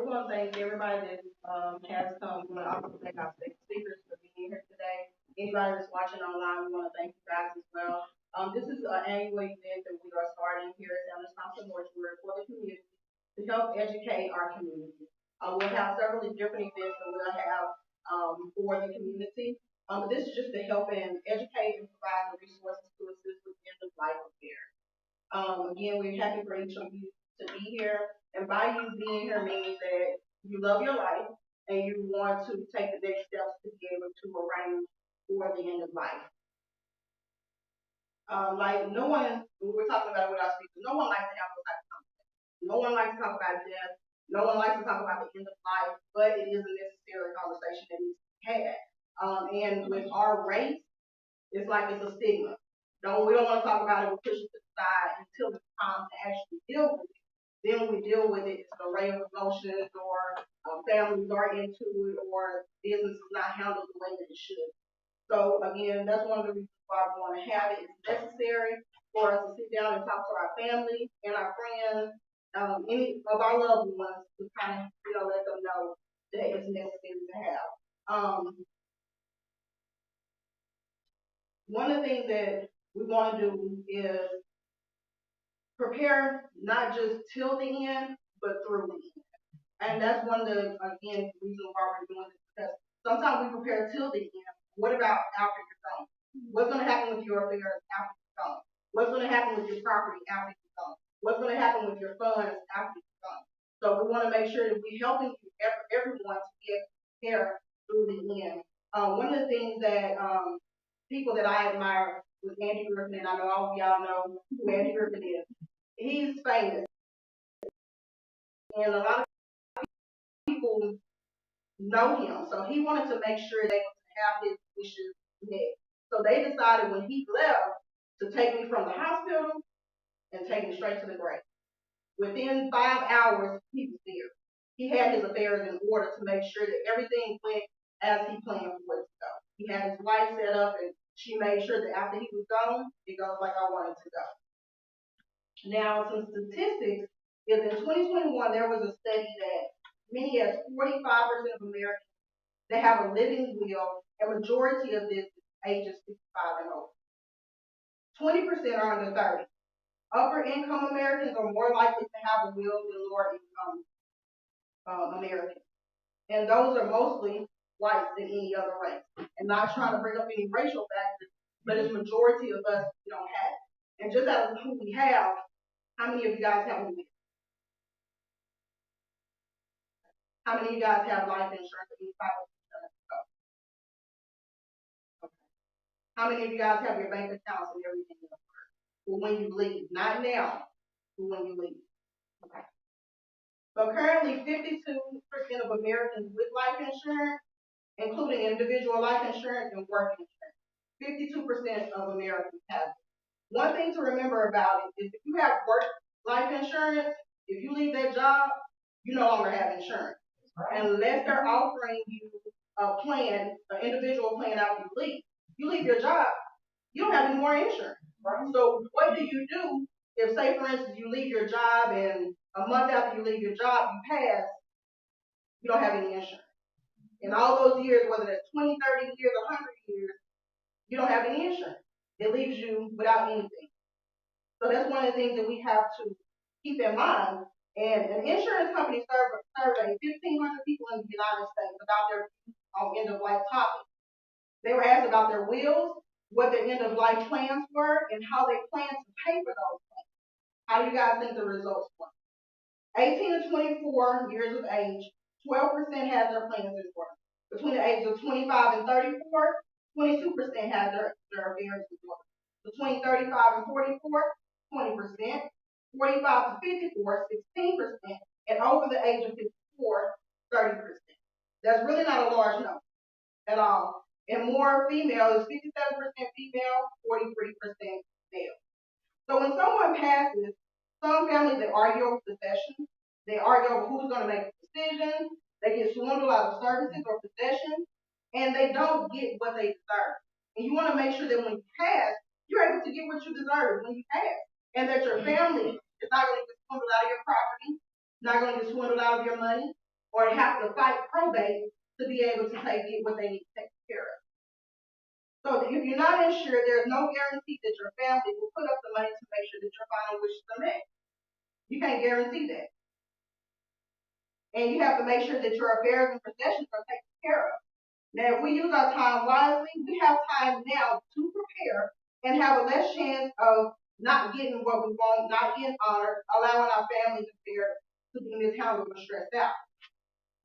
we want to thank everybody that has come. We want to also thank our speakers for being here today. Anybody that's watching online, we want to thank you guys as well. This is an annual event that we are starting here at Sander-Thompson Mortuary for the community to help educate our community. We'll have several different events that we'll have for the community. This is just to help and educate and provide the resources to assist with end of life affairs. Again, we're happy for each of you to be here. And by you being here means that you love your life and you want to take the next steps to be able to arrange for the end of life. Like no one, we were talking about it with our speakers, no one likes to have those type of conversations. No one likes to talk about death. No one likes to talk about the end of life, but it is a necessary conversation that needs to be had. And with our race, it's like it's a stigma. We don't want to talk about it. We push it to the side until it's time to actually deal with it. Then when we deal with it, it's an array of emotions, or families are into it, or business is not handled the way that it should. So again, that's one of the reasons why we want to have it. It's necessary for us to sit down and talk to our family and our friends, any of our loved ones, to kind of let them know that it's necessary to have. One of the things that we want to do is prepare not just till the end, but through the end. And that's one of the, again, reasons why we're doing this, because sometimes we prepare till the end. What about after you're gone? What's going to happen with your affairs after you're gone? What's going to happen with your property after you're gone? What's going to happen with your funds after you're gone? So we want to make sure that we're helping everyone to get there through the end. One of the things that people that I admire was Andy Griffin, and I know all of y'all know who Andy Griffin is. He's famous, and a lot of people know him. So he wanted to make sure they would have his wishes met. So they decided when he left to take me from the hospital and take me straight to the grave. Within 5 hours, he was there. He had his affairs in order to make sure that everything went as he planned for it to go. He had his wife set up, and she made sure that after he was gone, it goes like I wanted to go. Now, some statistics is in 2021, there was a study that many as 45% of Americans that have a living will, a majority of this is ages 65 and older. 20% are under 30. Upper income Americans are more likely to have a will than lower income Americans. And those are mostly whites than any other race. And not trying to bring up any racial factors, but it's majority of us who don't have it. And just out of who we have, how many of you guys have a will? How many of you guys have life insurance or any type of insurance? Okay. How many of you guys have your bank accounts and everything else? For when you leave, not now, for when you leave. Okay. So currently, 52% of Americans with life insurance, including individual life insurance and work insurance, 52% of Americans have it. One thing to remember about it is if you have work life insurance, if you leave that job, you no longer have insurance. Right. Unless they're offering you a plan, an individual plan after you leave your job, you don't have any more insurance. Right. So what do you do if, say, for instance, you leave your job and a month after you leave your job, you pass, you don't have any insurance. In all those years, whether that's 20, 30 years, 100 years, you don't have any insurance. It leaves you without anything. So that's one of the things that we have to keep in mind. And an insurance company surveyed 1,500 people in the United States about their end of life topics. They were asked about their wills, what their end of life plans were, and how they plan to pay for those plans. How do you guys think the results were? 18 to 24 years of age, 12% had their plans in order. Between the ages of 25 and 34, 22% had their affairs in order. Between 35 and 44, 20%. 45 to 54, 16%. And over the age of 54, 30%. That's really not a large number at all. And more female is 57% female, 43% male. So when someone passes, some families, they argue over possession. They argue over who's going to make the decision. They get swindled out of services or possessions, and they don't get what they deserve. And you want to make sure that when you pass, you're able to get what you deserve when you pass, and that your family is not going to get swindled out of your property, not going to get swindled out of your money, or have to fight probate to be able to get what they need to take care of. So if you're not insured, there's no guarantee that your family will put up the money to make sure that your final wishes are met. You can't guarantee that. And you have to make sure that your affairs and possessions are taken care of. Now, if we use our time wisely, we have time now to prepare and have a less chance of not getting what we want, not getting honored, allowing our families affairs to be mishandled or stressed out.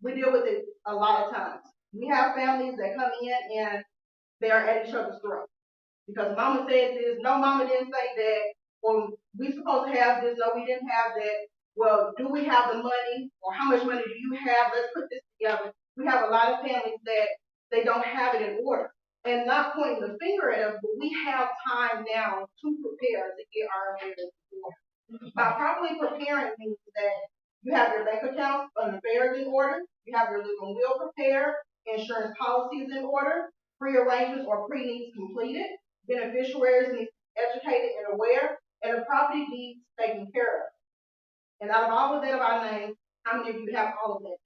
We deal with it a lot of times. We have families that come in and they are at each other's throats. Because mama said this, no, mama didn't say that, or we supposed to have this, no, we didn't have that. Well, do we have the money, or how much money do you have? Let's put this together. We have a lot of families that they don't have it in order. And not pointing the finger at us, but we have time now to prepare to get our affairs in order. By properly preparing means that you have your bank accounts and affairs in order, you have your living will prepared, insurance policies in order, pre-arrangements or pre-needs completed, beneficiaries need to be educated and aware, and the property deeds taken care of. And out of all of that of our names, how many of you have all of that?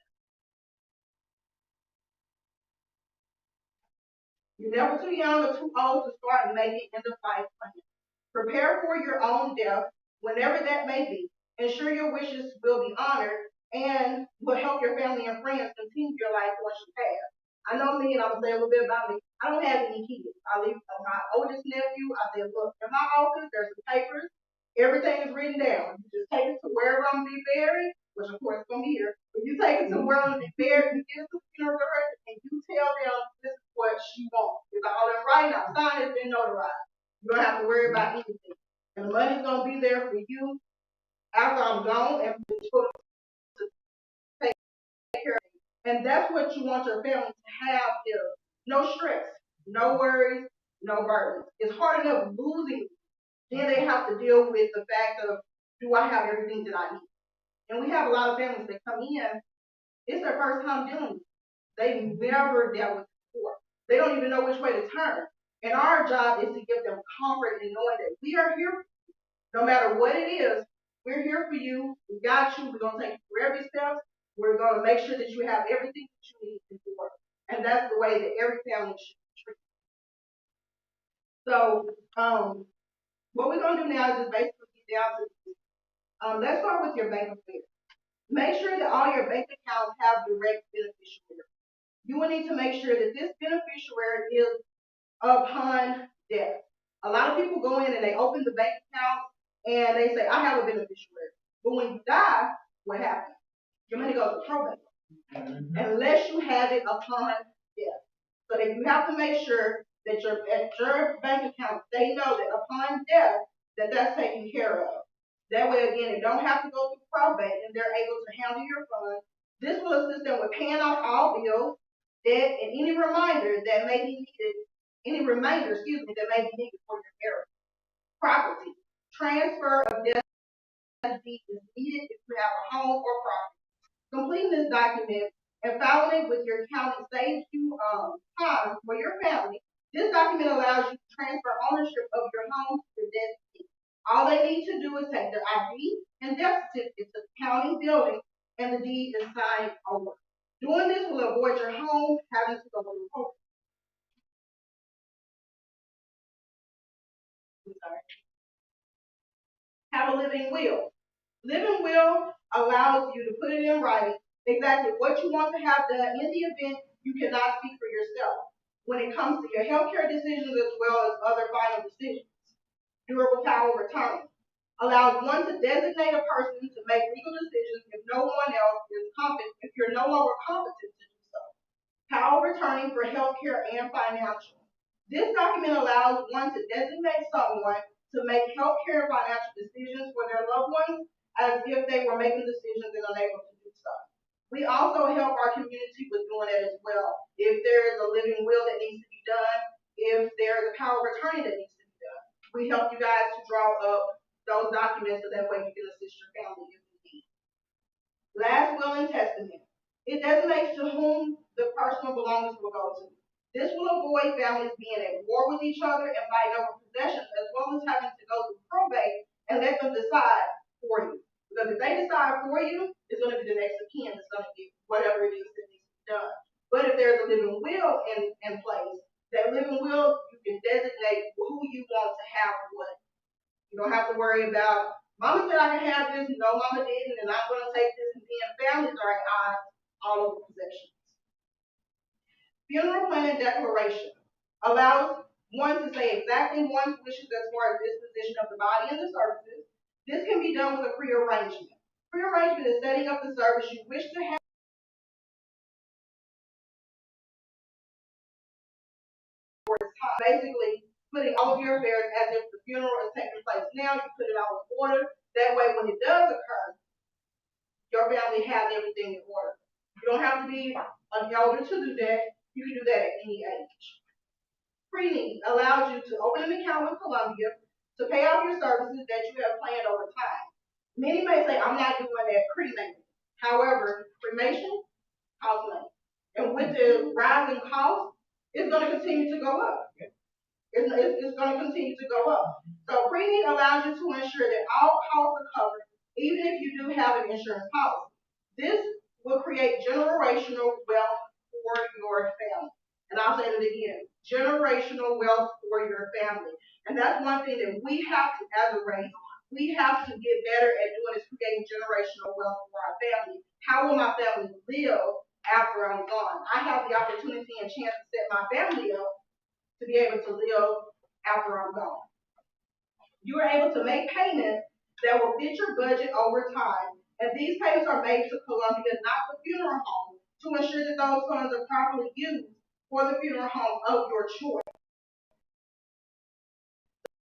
You're never too young or too old to start making end-of-life plans. Prepare for your own death, whenever that may be. Ensure your wishes will be honored and will help your family and friends continue your life once you pass. I know me, and I'm going to say a little bit about me. I don't have any kids. I leave my oldest nephew. I said, look, in my office, there's some papers. Everything is written down. You just take it to wherever I'm going to be buried, which of course from here. But you take it to where I'm going to be buried, you give it to the funeral director, and you tell them this is what she wants. It's all in writing. Our sign has been notarized. You don't have to worry about anything. And the money's going to be there for you after I'm gone, and it's supposed to take care of you. And that's what you want your family to have here. No stress, no worries, no burdens. It's hard enough losing. Then they have to deal with the fact of, do I have everything that I need? And we have a lot of families that come in, it's their first time dealing with it. They've never dealt with it before. They don't even know which way to turn. And our job is to give them comfort in knowing that we are here. No matter what it is, we're here for you. We got you. We're going to take you through every step. We're going to make sure that you have everything that you need to work. And that's the way that every family should be treated. So, what we're going to do now is just basically get down to this. Let's start with your bank affairs. Make sure that all your bank accounts have direct beneficiaries. You will need to make sure that this beneficiary is upon death. A lot of people go in and they open the bank account and they say, I have a beneficiary. But when you die, what happens? Your money goes to probate. Unless you have it upon death. So that you have to make sure that your bank account, they know that upon death, that that's taken care of. That way, again, it don't have to go through probate and they're able to handle your funds. This will assist them with paying off all bills, debt, and any reminder that may be needed, any remainder, that may be needed for your inheritance. Property. Transfer of death deed is needed if you have a home or property. Completing this document and filing it with your county saves you time for your family. This document allows you to transfer ownership of your home to the dentist. All they need to do is take their ID and death certificate to the county building, and the deed is signed over. Doing this will avoid your home having to go to the court. Have a living will. Living will allows you to put it in writing exactly what you want to have done in the event you cannot speak for yourself when it comes to your healthcare decisions as well as other final decisions. Durable power of attorney allows one to designate a person to make legal decisions if no one else is competent, if you're no longer competent to do so. Power of attorney for healthcare and financial. This document allows one to designate someone to make healthcare and financial decisions for their loved ones as if they were making decisions and unable to do so. We also help our community with doing that as well. If there is a living will that needs to be done, if there is a power of attorney that needs to be done, we help you guys to draw up those documents so that way you can assist your family if you need. Last will and testament. It designates to whom the personal belongings will go to. This will avoid families being at war with each other and fighting over possessions, as well as having to go through probate and let them decide for you. Because if they decide for you, it's going to be the next of kin that's going to get whatever don't have to worry about, mama said I can have this, no mama didn't, and I'm going to take this, and then families are at odds all over possessions. Funeral planning declaration allows one to say exactly one's wishes as far as disposition of the body and the services. This can be done with a prearrangement. Prearrangement is setting up the service you wish to have. Basically, putting all of your affairs as if the funeral is taking place now. You put it all in order. That way, when it does occur, your family has everything in order. You don't have to be an elder to do that. You can do that at any age. Pre-need allows you to open an account with Columbia to pay off your services that you have planned over time. Many may say, I'm not doing that cremating. However, cremation costs money. And with the rise in cost, it's going to continue to go up. It's going to continue to go up. So pre-need allows you to ensure that all costs are covered, even if you do have an insurance policy. This will create generational wealth for your family. And I'll say that again, generational wealth for your family. And that's one thing that we have to, as a race, we have to get better at doing is creating generational wealth for our family. How will my family live after I'm gone? I have the opportunity and chance to set my family up to be able to live after I'm gone. You are able to make payments that will fit your budget over time, and these payments are made to Columbia, not the funeral home, to ensure that those funds are properly used for the funeral home of your choice.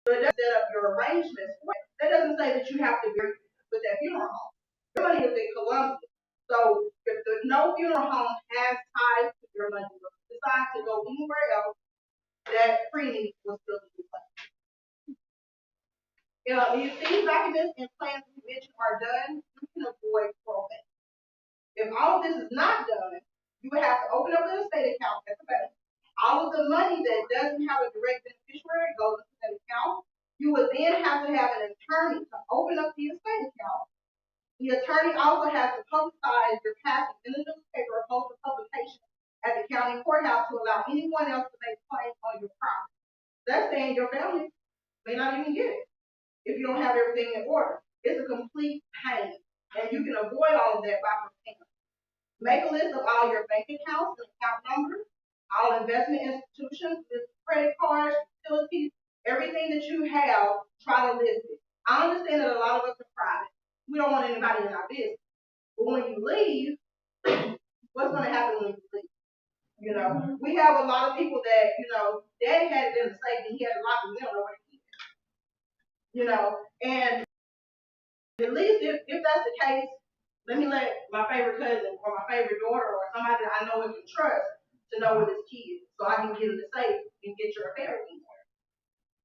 So it doesn't set up your arrangements. That doesn't say that you have to be with that funeral home. Your money is in Columbia. So if no funeral home has ties to your money, but decides to go anywhere else, that pre-need will still be placed. If these documents and plans we mentioned are done, you can avoid probate. If all of this is not done, you would have to open up an estate account at the bank. All of the money that doesn't have a direct beneficiary goes into that account. You would then have to have an attorney to open up the estate account. The attorney also has to publicize your passing in the newspaper or post a publication at the county courthouse to allow anyone else to make claims on your property. That's saying your family may not even get it if you don't have everything in order. It's a complete pain, and you can avoid all of that by preparing. Make a list of all your bank accounts and account numbers, all investment institutions, credit cards, utilities, everything that you have, try to list it. I understand that a lot of us are private. We don't want anybody in our business. But when you leave, what's going to happen when you leave? We have a lot of people that, Daddy had it in the safe and he had a lot of them over here. And at least if that's the case, let me let my favorite cousin or my favorite daughter or somebody that I know and can trust to know where this key is, so I can get in the safe and get your affairs in order.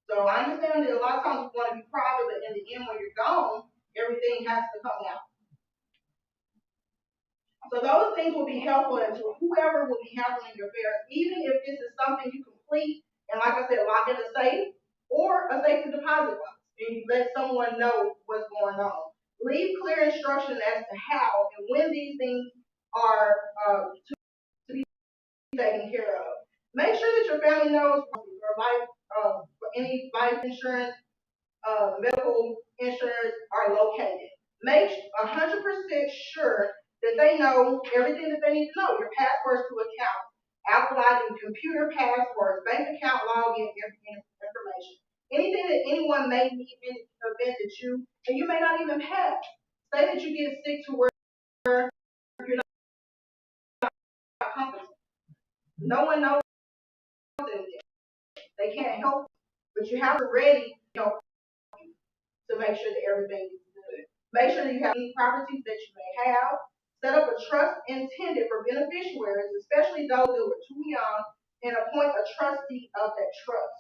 So I understand that a lot of times we want to be private, but in the end, when you're gone, everything has to come out. So those things will be helpful to whoever will be handling your affairs, even if this is something you complete and, like I said, lock in a safe or a safety deposit box, and you let someone know what's going on. Leave clear instruction as to how and when these things are to be taken care of. Make sure that your family knows your life, any life insurance, medical insurance are located. Make 100% sure that they know everything that they need to know. Your passwords to accounts, Apple ID, computer passwords, bank account login information. Anything that anyone may need in the event that you may not even have. Say that you get sick to where you're not competent. No one knows anything. They can't help you, but you have to ready, to make sure that everything is good. Make sure that you have any properties that you may have. Set up a trust intended for beneficiaries, especially those that were too young, and appoint a trustee of that trust.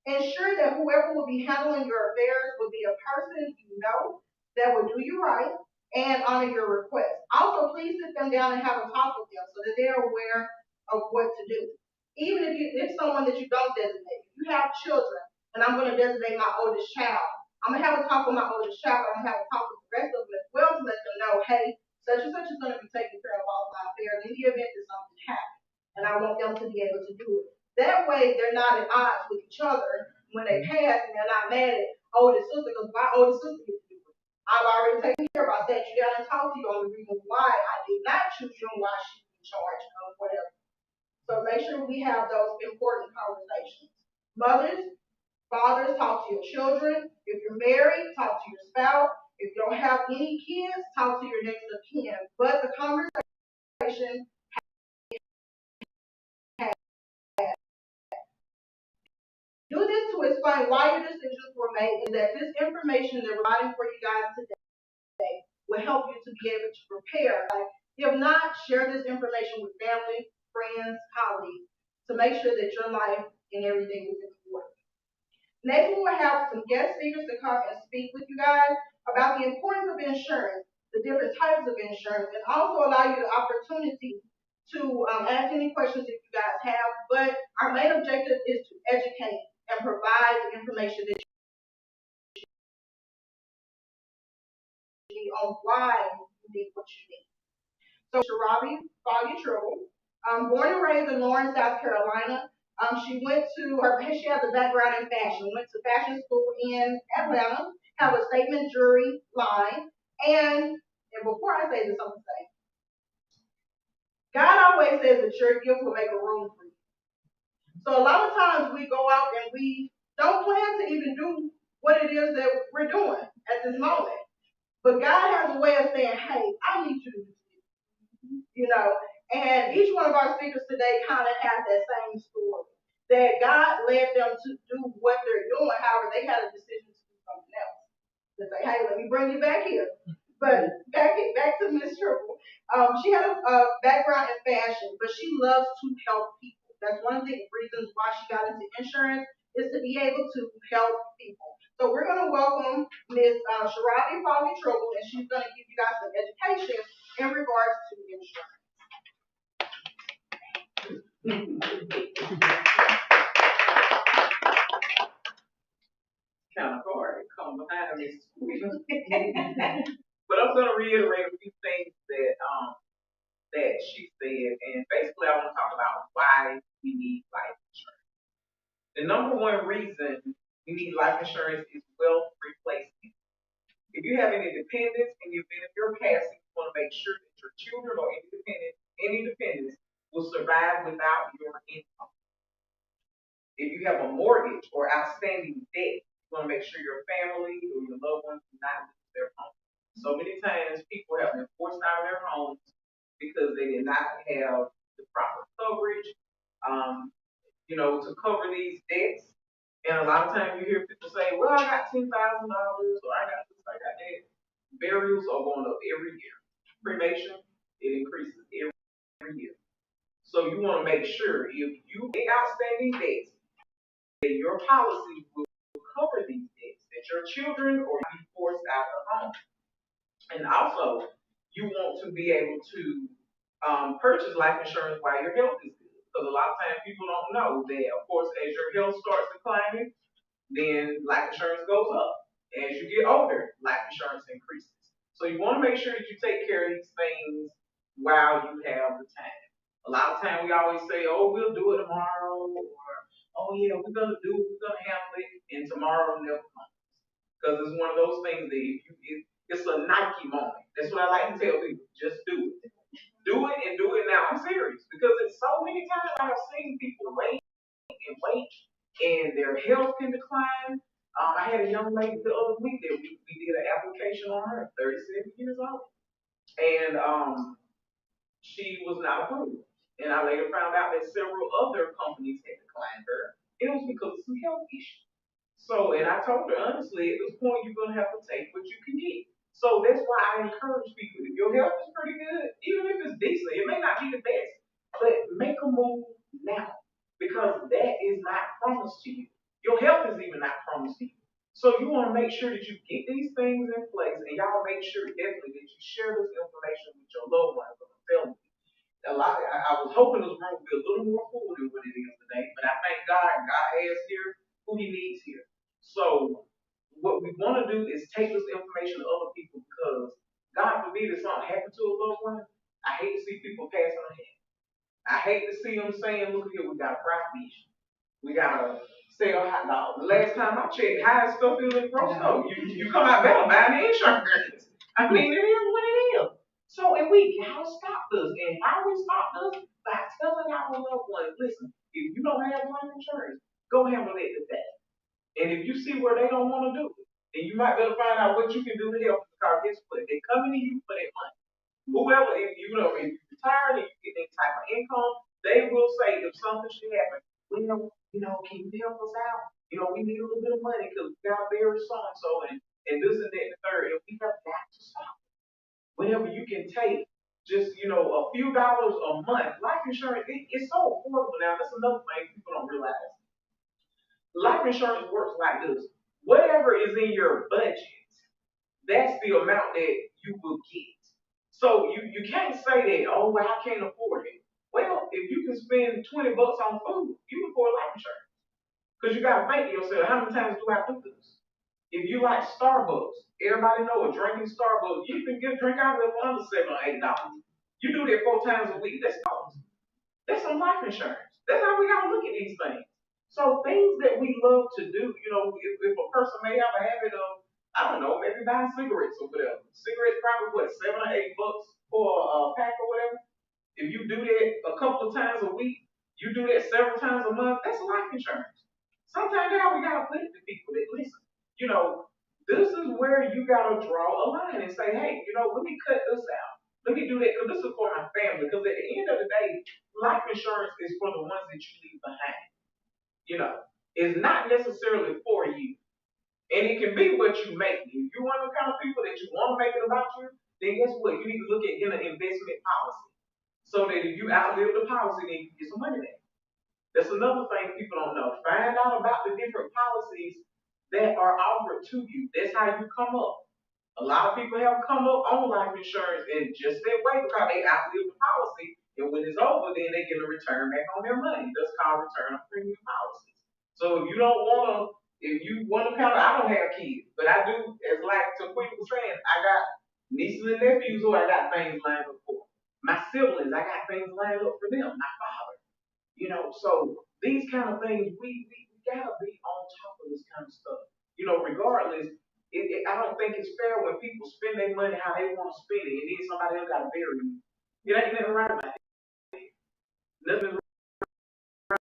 Ensure that whoever will be handling your affairs will be a person you know that will do you right and honor your request. Also, please sit them down and have a talk with them so that they're aware of what to do. Even if someone that you don't designate, if you have children, and I'm going to designate my oldest child, I'm going to have a talk with my oldest child, I'm going to have a talk with the rest of them as well to let them know, hey, such and such is going to be taking care of all my affairs in the event that something happens. And I want them to be able to do it. That way, they're not at odds with each other when they pass and they're not mad at, oldest sister because my oldest sister gets to do it. I've already taken care of it. I sat you down and talked to you on the reason why I did not choose you and why she's in charge of whatever. So make sure we have those important conversations. Mothers, fathers, talk to your children. If you're married, talk to your spouse. If you don't have any kids, talk to your next of kin. But the conversation do this to explain why your decisions were made and that this information that we're providing for you guys today will help you to be able to prepare. If not, share this information with family, friends, colleagues to make sure that your life and everything is in order. Next, we will have some guest speakers to come and speak with you guys about the importance of insurance, the different types of insurance, and also allow you the opportunity to ask any questions if you guys have. But our main objective is to educate and provide the information that you need on why you need what you need. So Sharabi Foggy Trouble, born and raised in Lawrence, South Carolina. She went to she has a background in fashion, went to fashion school in Atlanta, have a statement jewelry line, and before I say this, I'm gonna say, God always says that your gift will make a room for you. So a lot of times we go out and we don't plan to even do what it is that we're doing at this moment. But God has a way of saying, hey, I need you to do this, you know. And each one of our speakers today kind of has that same story. That God led them to do what they're doing, however, they had a decision to do something else. To say, hey, let me bring you back here. But back to Miss Triple. She had a background in fashion, but she loves to help people. That's one of the reasons why she got into insurance, is to be able to help people. So we're going to welcome Ms. Sharabi Foggy Trouble, and she's going to give you guys some education in regards to insurance. Kind of hard to come behind me. But I'm going to reiterate a few things that she said, and basically I want to talk about why we need life insurance. The number one reason we need life insurance is wealth replacement. If you have any dependents in the event of your passing, you want to make sure that your children or any dependents will survive without your income. If you have a mortgage or outstanding debt, you want to make sure your family or your loved ones do not lose their home. So many times people have been forced out of their homes because they did not have the proper coverage, to cover these debts. And a lot of times you hear people say, well, I got $10,000 or I got this, I got that. Burials are going up every year. Cremation, it increases every year. So you want to make sure if you pay outstanding debts, that your policy will cover these debts, that your children will be forced out of home. And also, you want to be able to purchase life insurance while your health is good. Because a lot of times people don't know that, of course, as your health starts declining, then life insurance goes up. As you get older, life insurance increases. So you want to make sure that you take care of these things while you have the time. A lot of times we always say, oh, we'll do it tomorrow, or oh yeah, we're gonna handle it, and tomorrow never comes. Because it's one of those things that it's a Nike moment. That's what I like to tell people. Just do it. Do it and do it now. I'm serious. Because it's so many times I have seen people wait and wait, and their health can decline. I had a young lady the other week that we did an application on her, 37 years old. And she was not approved. And I later found out that several other companies had declined her. It was because of some health issues. So, and I told her honestly, at this point, you're going to have to take what you can get. So that's why I encourage people. If your health is pretty good, even if it's decent, it may not be the best, but make a move now because that is not promised to you. Your health is even not promised to you. So you want to make sure that you get these things in place, and y'all make sure definitely that you share this information with your loved ones. I was hoping this room would be a little more full than what it is today, but I thank God has here who He needs here. So what we want to do is take this information to other people because God forbid if something happened to a loved one, I hate to see people passing ahead. I hate to see them saying, look here, we got a private issue. We gotta sell hot dogs. The last time I checked, highest stuff is in the grocery store. You come out better buying the insurance. I mean, it is what it is. So, and we gotta stop this. And how we stop this? By telling our loved ones, listen, if you don't have life insurance, go handle it today. And if you see where they don't want to do it, then you might better find out what you can do to help. Because guess what? They coming to you for that money. Whoever, if you know, if you're retired and you get any type of income, they will say if something should happen, well, can you help us out? We need a little bit of money because we got to bury so and so and this and that and the third. And we have got to stop. Whenever you can take just a few dollars a month, life insurance it's so affordable now. That's another thing people don't realize. Life insurance works like this. Whatever is in your budget, that's the amount that you will get. So you can't say that, oh, well, I can't afford it. Well, if you can spend $20 on food, you can afford life insurance. Because you got to think to yourself, how many times do I do this? If you like Starbucks, everybody know drinking Starbucks, you can get a drink out of it for under $7 or $8. You do that 4 times a week, that's cost. That's some life insurance. That's how we gotta look at these things. So things that we love to do, if a person may have a habit of, I don't know, maybe buying cigarettes or whatever. Cigarettes probably $7 or $8 for a pack or whatever. If you do that a couple of times a week, you do that several times a month, that's life insurance. Sometimes now we gotta put it to people that listen, you know, this is where you gotta draw a line and say, hey, let me cut this out. Let me do that because this is for my family. Because at the end of the day, life insurance is for the ones that you leave behind. It's not necessarily for you. And it can be what you make. If you're one of the kind of people that you want to make it about you, then guess what? You need to look at getting an investment policy. So that if you outlive the policy, then you can get some money back. That's another thing people don't know. Find out about the different policies that are offered to you. That's how you come up. A lot of people have come up on life insurance in just that way because they outlive the policy. And when it's over, then they get a return back on their money. That's called return of premium policies. So if you want to I don't have kids, but I do, as like Taquita was saying, I got nieces and nephews who I got things lined up for. My siblings, I got things lined up for them, my father. So these kind of things, we gotta be on top of this kind of stuff. Regardless, I don't think it's fair when people spend their money how they want to spend it, and then somebody else got to bury you. It ain't nothing right about it. Nothing right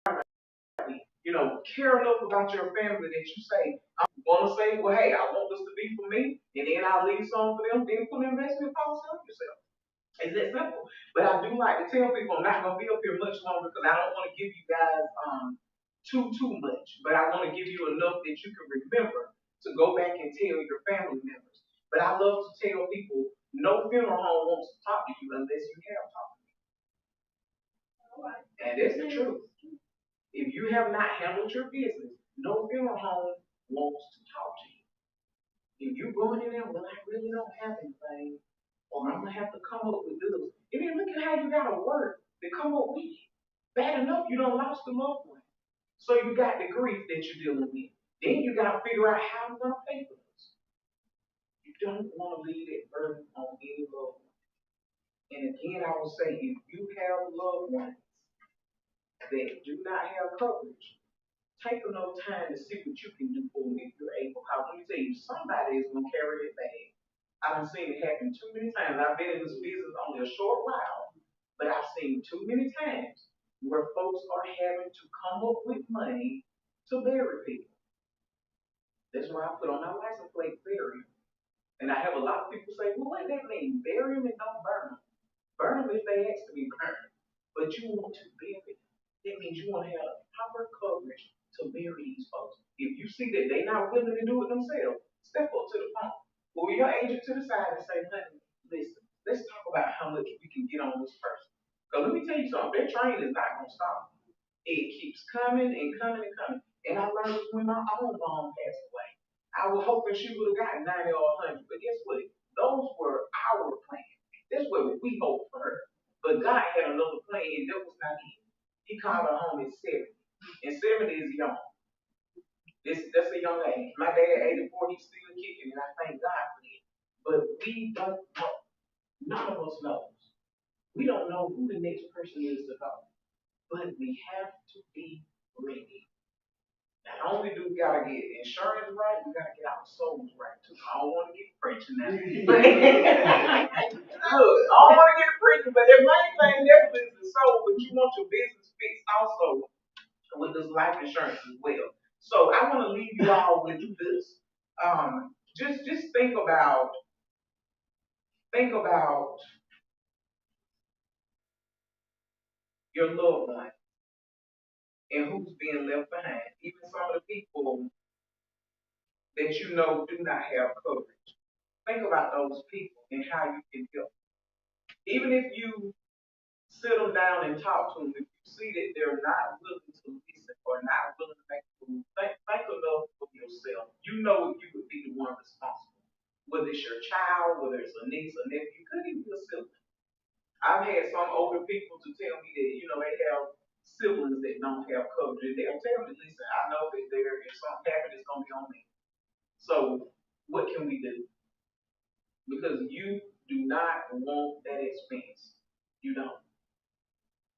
about it. Care enough about your family that you say, I want to say, well, hey, I want this to be for me, and then I'll leave some for them, then put an investment policy on yourself. It's that simple. But I do like to tell people I'm not gonna be up here much longer because I don't want to give you guys too much. But I want to give you enough that you can remember to go back and tell your family members. But I love to tell people no funeral home wants to talk to you unless you have talked to me. And that's the truth. If you have not handled your business, no funeral home wants to talk to you. If you're going in there, well, I really don't have anything, or I'm gonna have to come up with this. And then look at how you gotta work to come up with it. Bad enough you don't lost a loved one. So you got the grief that you're dealing with. Then you gotta figure out how I'm gonna pay for this. You don't want to leave that burden on any loved one. And again, I will say, if you have loved ones that do not have coverage, take enough time to see what you can do for them if you're able. Because let me tell you, somebody is gonna carry it bag. I've seen it happen too many times. I've been in this business only a short while, but I've seen too many times where folks are having to come up with money to bury people. That's why I put on my license plate bury. And I have a lot of people say, well, what does that mean? Bury them and don't burn them. Burn them if they ask to be burned. But you want to bury them. That means you want to have proper coverage to bury these folks. If you see that they're not willing to do it themselves, step up to the phone. Pull your agent to the side and say, honey, listen, let's talk about how much we can get on this person. Because let me tell you something, their train is not going to stop. It keeps coming and coming and coming. And I learned this when my own mom passed away. I was hoping she would have gotten 90 or 100, but guess what? Those were our plans. That's what we hoped for her. But God had another plan, and that was not it. He called her home at 70. And 70 is young. That's a young age. My dad at 84, he's still kicking, and I thank God for that. But we don't know. None of us knows. We don't know who the next person is to go. But we have to be ready. Not only do we gotta get insurance right, we gotta get our souls right too. I don't want to get preaching now. Look, I don't want to get preaching, but the main thing definitely is the soul. But you want your business fixed also with this life insurance as well. So I want to leave you all with this. Just think about your loved one and who's being left behind. Even some of the people that you know do not have coverage. Think about those people and how you can help. Even if you sit them down and talk to them, if you see that they're not willing to listen or not willing to make a move, think enough of yourself. You know you would be the one responsible. Whether it's your child, whether it's a niece, a nephew, could even be a sibling. I've had some older people to tell me that, they have siblings that don't have coverage. And they'll tell me, listen, I know that if something happens, it's going to be on me. So what can we do? Because you do not want that expense. You don't.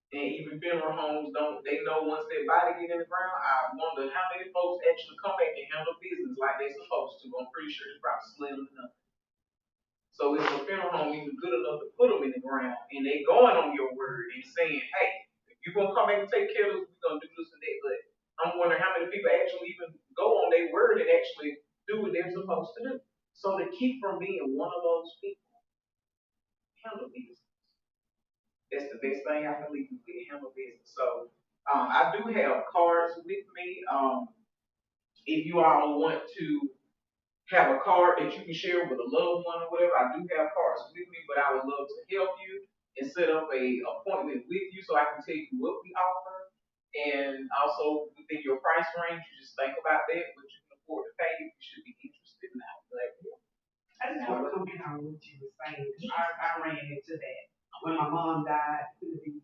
And even funeral homes don't, they know once their body get in the ground, I wonder how many folks actually come back and handle business like they're supposed to. I'm pretty sure it's probably slim enough. So is a funeral home even good enough to put them in the ground and they going on your word and saying, hey, if you're going to come back and take care of us, we're going to do this and that. But I'm wondering how many people actually even go on their word and actually do what they're supposed to do. So to keep from being one of those people, handle business. That's the best thing I can leave you with, handle business. So I do have cards with me. If you all want to have a card that you can share with a loved one or whatever, I do have cards with me, but I would love to help you and set up a appointment with you so I can tell you what we offer. And also within your price range, you just think about that, what you can afford to pay. If you should be interested in that. I just want to comment on what you were saying. I ran into that when my mom died, it would be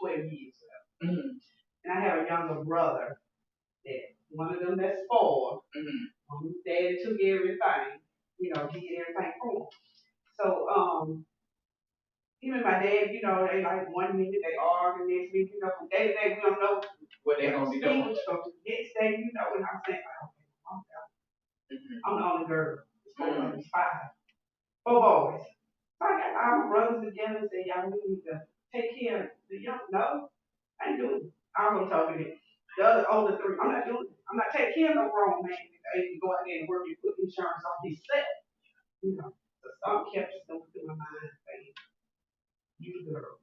12 years ago. Mm-hmm. And I have a younger brother that one of them that's spoiled. Mm-hmm. Dad took everything, he did everything for him. So, him and my dad, they like 1 minute they argue, next minute, from day to day we don't know what they're gonna be doing. So the next day, and I'm saying, I'm the only girl. It's 5. 4 boys. So I got all my brothers together and said, y'all need to take care of the young. No, I ain't doing it. I'm gonna talk to them. The other older 3, I'm not doing it. I'm not taking care of no grown man. I need to go out there and work and put insurance on himself. So some kept just going through my mind saying, you the girl.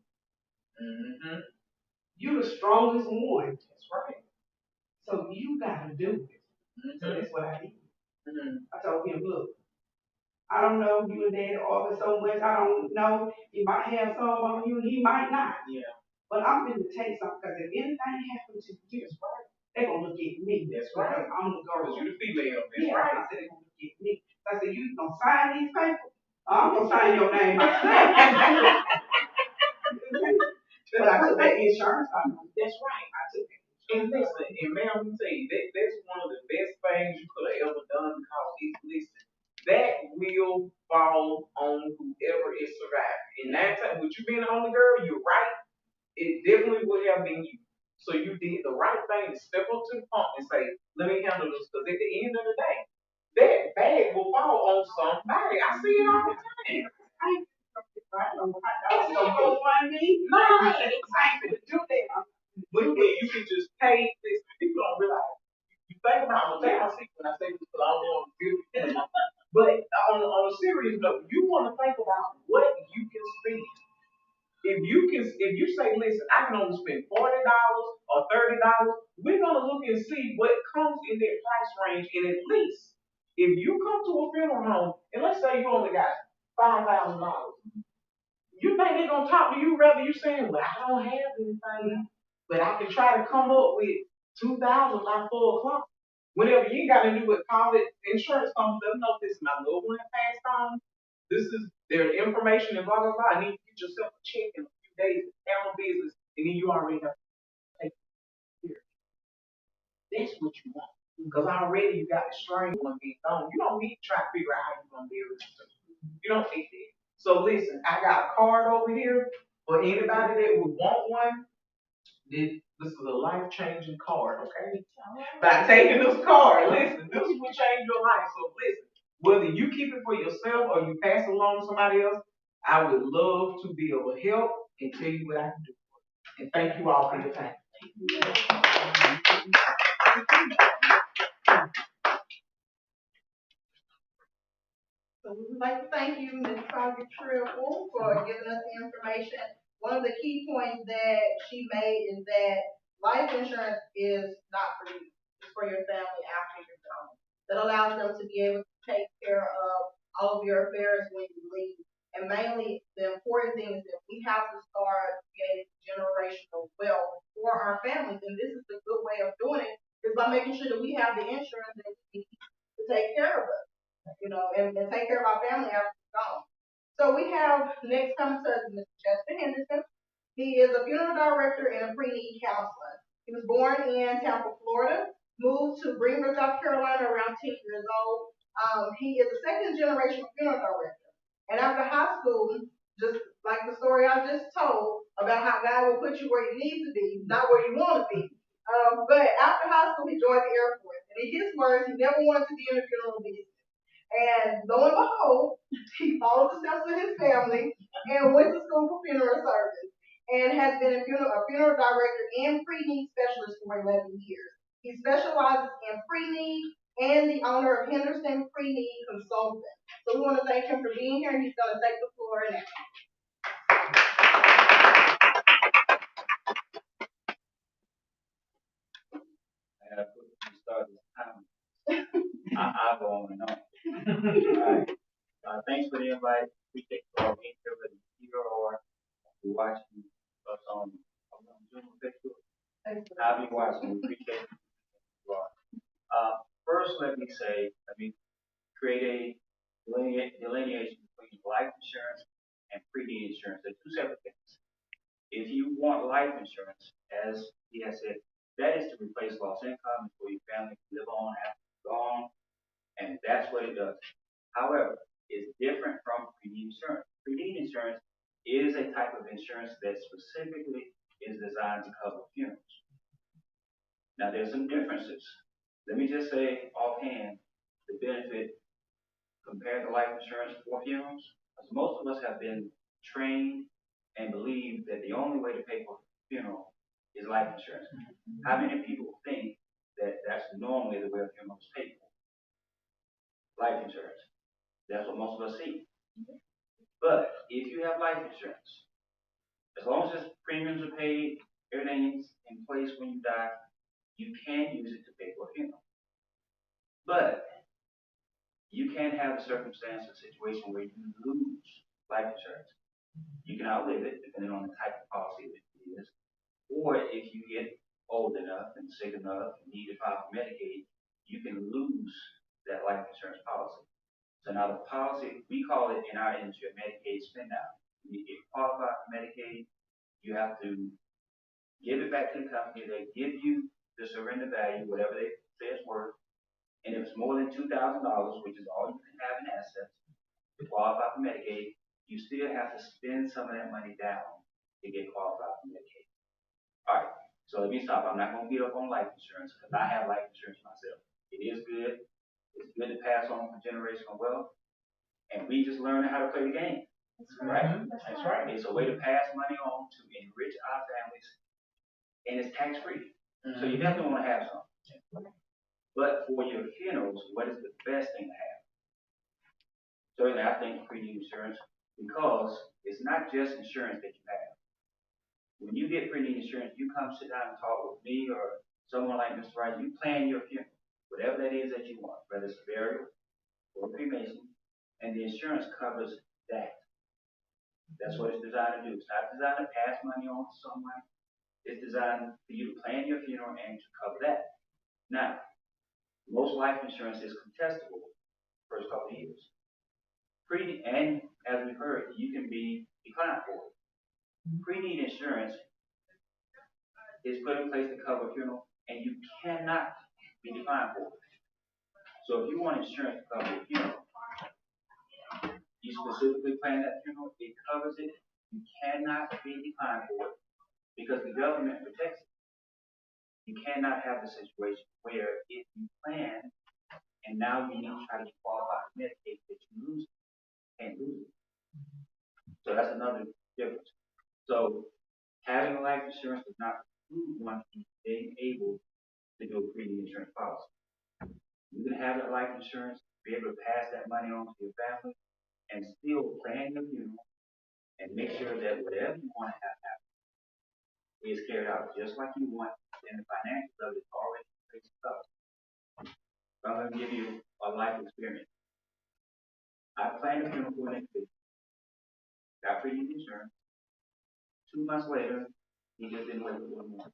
Mm-hmm. You the strongest one. That's right. So you gotta do it. Mm-hmm. So that's what I did. Mm-hmm. I told him, look, I don't know, you and Dad argue so much. I don't know. He might have some on you, he might not. Yeah. But I'm going to take something because if anything happens to you, that's right. They're going to look at me. That's right. I'm the girl. You're the female. That's right. I said, they're going to look at me. So I said, you going to sign these papers? I'm going to sign your name. But I took that insurance. That's right. I took it. And listen, and ma'am, let me tell you, that's one of the best things you could have ever done because listen, that will fall on whoever is surviving. And 9 times, with you being the only girl, you're right. It definitely would have been you. So you did the right thing to step up to the pump and say, let me handle this. Because at the end of the day, that bag will fall on somebody. I see it all the time. I don't know what go find me. No, I ain't gonna do that. But you can just pay this. People don't realize. You think about it. I say this because I don't want to do it. But on a serious note, you want to think about what you can spend. If you say, listen, I can only spend $40 or $30, we're gonna look and see what comes in that price range. And at least if you come to a funeral home and let's say you only got $5,000, you think they're gonna talk to you rather you saying, well, I don't have anything, but I can try to come up with 2,000 by 4 o'clock. Whenever you ain't got to do with call it insurance company, let them know this is my little one passed on. This is their information and blah blah blah. I need to get yourself a check in a few days, handle business, and then you already have to take care. That's what you want. Because already you got the strain on being gone. You don't need to try to figure out how you're gonna be able to do it. You don't need that. So listen, I got a card over here for anybody that would want one. This is a life-changing card, okay? By taking this card, listen, this will change your life. So listen, whether you keep it for yourself or you pass it along to somebody else, I would love to be able to help and tell you what I can do. And thank you all for your time. So we would like to thank you, Ms. Sonia Triple, for giving us the information. One of the key points that she made is that life insurance is not for you. It's for your family after you're gone. That allows them to be able to take care of all of your affairs when you leave. And mainly, the important thing is that we have to start creating generational wealth for our families. And this is the good way of doing it, is by making sure that we have the insurance that we need to take care of us, and take care of our family after we're gone. So we have next coming to us Mr. Chester Henderson. He is a funeral director and a pre-need counselor. He was born in Tampa, Florida, moved to Greenville, South Carolina around 10 years old. He is a second generation funeral director. And after high school, just like the story I just told about how God will put you where you need to be, not where you want to be. But after high school, he joined the Air Force. And in his words, he never wanted to be in the funeral business. And lo and behold, he followed the steps of his family and went to school for funeral service and has been a funeral director and pre-need specialist for 11 years. He specializes in pre-need and the owner of Henderson Pre-Need Consultant. So we want to thank him for being here. He's going to take the floor now. I gotta start this time. I'll go on and on. All right. Thanks for the invite. Appreciate you all being here, whether you're here or you're watching us on Zoom or Facebook. I'll be watching. We appreciate you all. First, let me create a delineation between life insurance and pre-need insurance. They're two separate things. If you want life insurance, as he has said, that is to replace lost income for your family to live on after you're gone, and that's what it does. However, it's different from pre-need insurance. Pre-need insurance is a type of insurance that specifically is designed to cover funerals. Now, there's some differences. Let me just say offhand the benefit compared to life insurance for funerals, because most of us have been trained and believe that the only way to pay for a funeral is life insurance. How many people think that that's normally the way a funeral is paid for? Life insurance. That's what most of us see. But if you have life insurance, as long as premiums are paid, everything's in place when you die, you can use it to pay for a funeral. But you can have a circumstance or situation where you lose life insurance. You can outlive it, depending on the type of policy that it is. Or if you get old enough and sick enough and need to file for Medicaid, you can lose that life insurance policy. So now the policy, we call it in our industry a Medicaid spin out. When you get qualified for Medicaid, you have to give it back to the company. They give you the surrender value, whatever they say it's worth. And if it's more than $2,000, which is all you can have in assets, to qualify for Medicaid, you still have to spend some of that money down to get qualified for Medicaid. All right, so let me stop. I'm not going to get up on life insurance because I have life insurance myself. It is good. It's good to pass on for generational wealth. And we just learned how to play the game. That's right. That's right. It's a way to pass money on to enrich our families, and it's tax-free. So you definitely want to have some. But for your funerals, what is the best thing to have? Certainly, I think pre-need insurance, because it's not just insurance that you have. When you get pre-need insurance, you come sit down and talk with me or someone like Mr. Wright. You plan your funeral, whatever that is that you want, whether it's a burial or cremation, and the insurance covers that. That's what it's designed to do. It's not designed to pass money on to someone. It's designed for you to plan your funeral and to cover that. Now, most life insurance is contestable first couple of years. And as we've heard, you can be declined for it. Pre-need insurance is put in place to cover a funeral, and you cannot be declined for it. So if you want insurance to cover a funeral, you specifically plan that funeral, it covers it, you cannot be declined for it, because the government protects it. You cannot have the situation where if you plan and now you need to try to get qualified Medicaid that you lose it, can't lose it. So that's another difference. So having a life insurance does not preclude one from being able to do a pre-need insurance policy. You can have that life insurance, be able to pass that money on to your family, and still plan your funeral and make sure that whatever you want to have happen is carried out just like you want, and the financials of it already fixed up. So I'm going to give you a life experience. I planned a funeral for an individual, got pre-need insurance. 2 months later, he just didn't wake up one morning.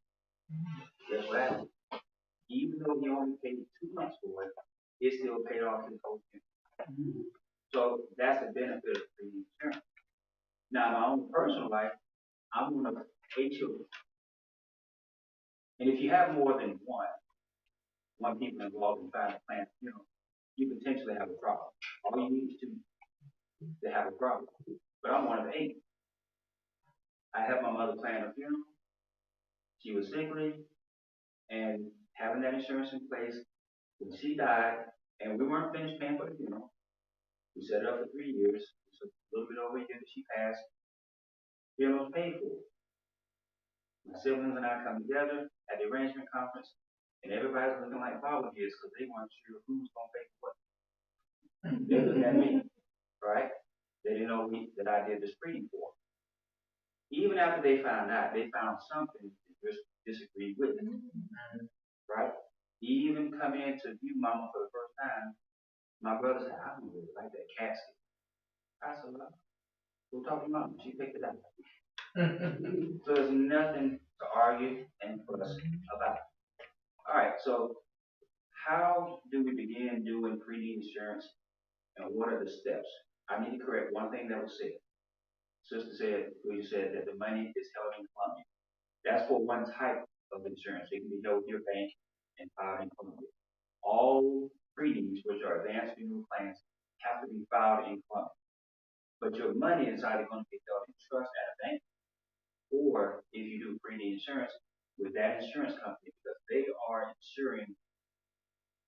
Guess what happened? Even though he only paid 2 months for it, it still paid off his whole funeral. So that's the benefit of pre-need insurance. Now, my own personal life, I'm one of 8 children. And if you have more than one people involved in trying to plan a funeral, you potentially have a problem. All you need is 2 to have a problem. But I'm one of 8. I had my mother plan a funeral. She was sickly, and having that insurance in place, when she died, and we weren't finished paying for the funeral, we set it up for 3 years. So a little bit over a year that she passed, funeral was paid for. My siblings and I come together at the arrangement conference, and everybody's looking like volunteers because they weren't sure who was going to pay for what. They looked at me, right? They didn't know that I did the screening for. Even after they found out, they found something that just disagreed with it, right? Even come in to view Mama for the first time, my brother said, I don't really like that casket. I said, well, we'll talk to Mama. She picked it up. So there's nothing to argue and fuss about. All right, so how do we begin doing pre-need insurance, and what are the steps? I need to correct one thing that was said. Sister said, we said that the money is held in Columbia. That's for one type of insurance. It can be held with your bank and filed in Columbia. All pre-needs, which are advanced funeral plans, have to be filed in Columbia. But your money is either going to be held in trust at a bank, or if you do pre-need insurance with that insurance company, because they are insuring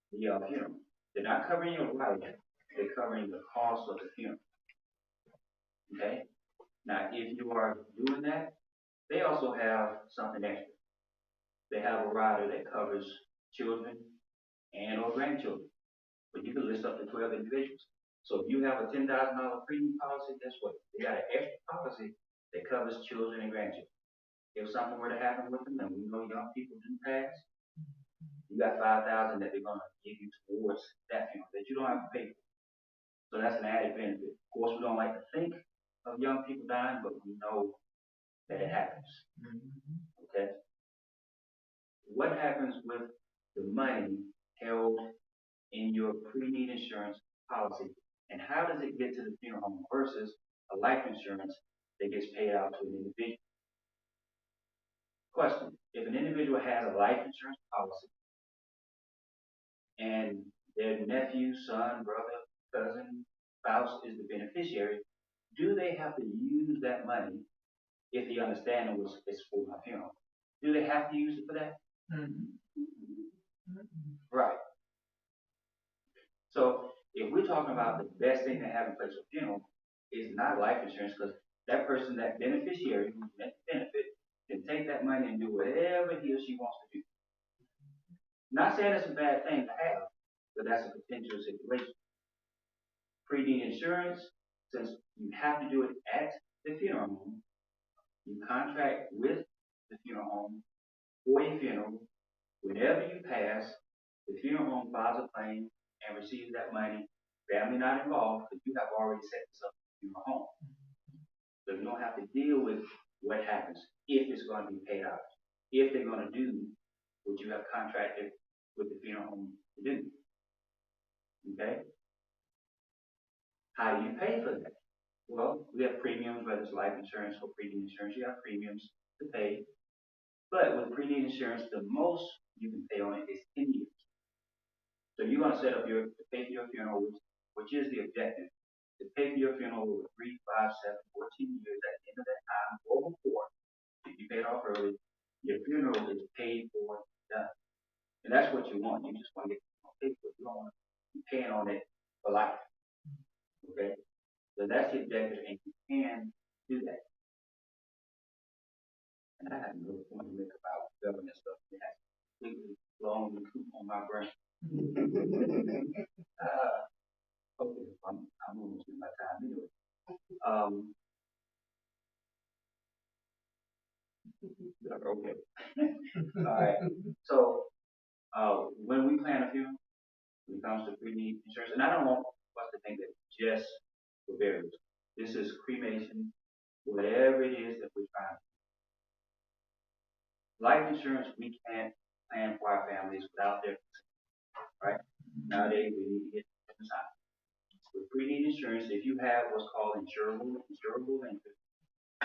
the funeral. They're not covering your life, they're covering the cost of the funeral. Okay? Now, if you are doing that, they also have something extra. They have a rider that covers children and or grandchildren. But you can list up to 12 individuals. So if you have a $10,000 premium policy, guess what? They got an extra policy that covers children and grandchildren. If something were to happen with them, and we know young people do pass, you got $5,000 that they're gonna give you towards that funeral that you don't have to pay for. So that's an added benefit. Of course, we don't like to think of young people dying, but we know that it happens. Okay. What happens with the money held in your pre-need insurance policy, and how does it get to the funeral home versus a life insurance that gets paid out to an individual? Question: if an individual has a life insurance policy and their nephew, son, brother, cousin, spouse is the beneficiary, do they have to use that money if the understanding was it's for my funeral? Do they have to use it for that? Right. So if we're talking about the best thing to have in place for funeral is not life insurance, because that person, that beneficiary who's meant to benefit, can take that money and do whatever he or she wants to do. Not saying it's a bad thing to have, but that's a potential situation. Pre-need insurance, since you have to do it at the funeral home, you contract with the funeral home for a funeral. Whenever you pass, the funeral home files a claim and receives that money. Family not involved because you have already set this up in your home. So you don't have to deal with what happens if it's going to be paid out, if they're going to do what you have contracted with the funeral home to do. Okay? How do you pay for that? Well, we have premiums, whether it's life insurance or pre-need insurance, you have premiums to pay. But with pre-need insurance, the most you can pay on it is 10 years. So you're going to set up to pay for your funeral, which is the objective, to pay for your funeral over 3, 5, 7, 14 years. At the end of that time or before, if you paid off early. Your funeral is paid for, done. And that's what you want. You just want to get paid for it. You don't want to be paying on it for life. Okay? So that's the objective, and you can do that. And I had another point to make about government stuff that has completely blown the coop on my brain. Okay, I'm moving through my time anyway. Okay. All right. So, when we plan a funeral, when it comes to pre-need insurance, and I don't want us to think that just for burials. This is cremation, whatever it is that we're trying. Life insurance, we can't plan for our families without their consent, right? Nowadays, we need to get them signed. With pre-need insurance, if you have what's called insurable interest,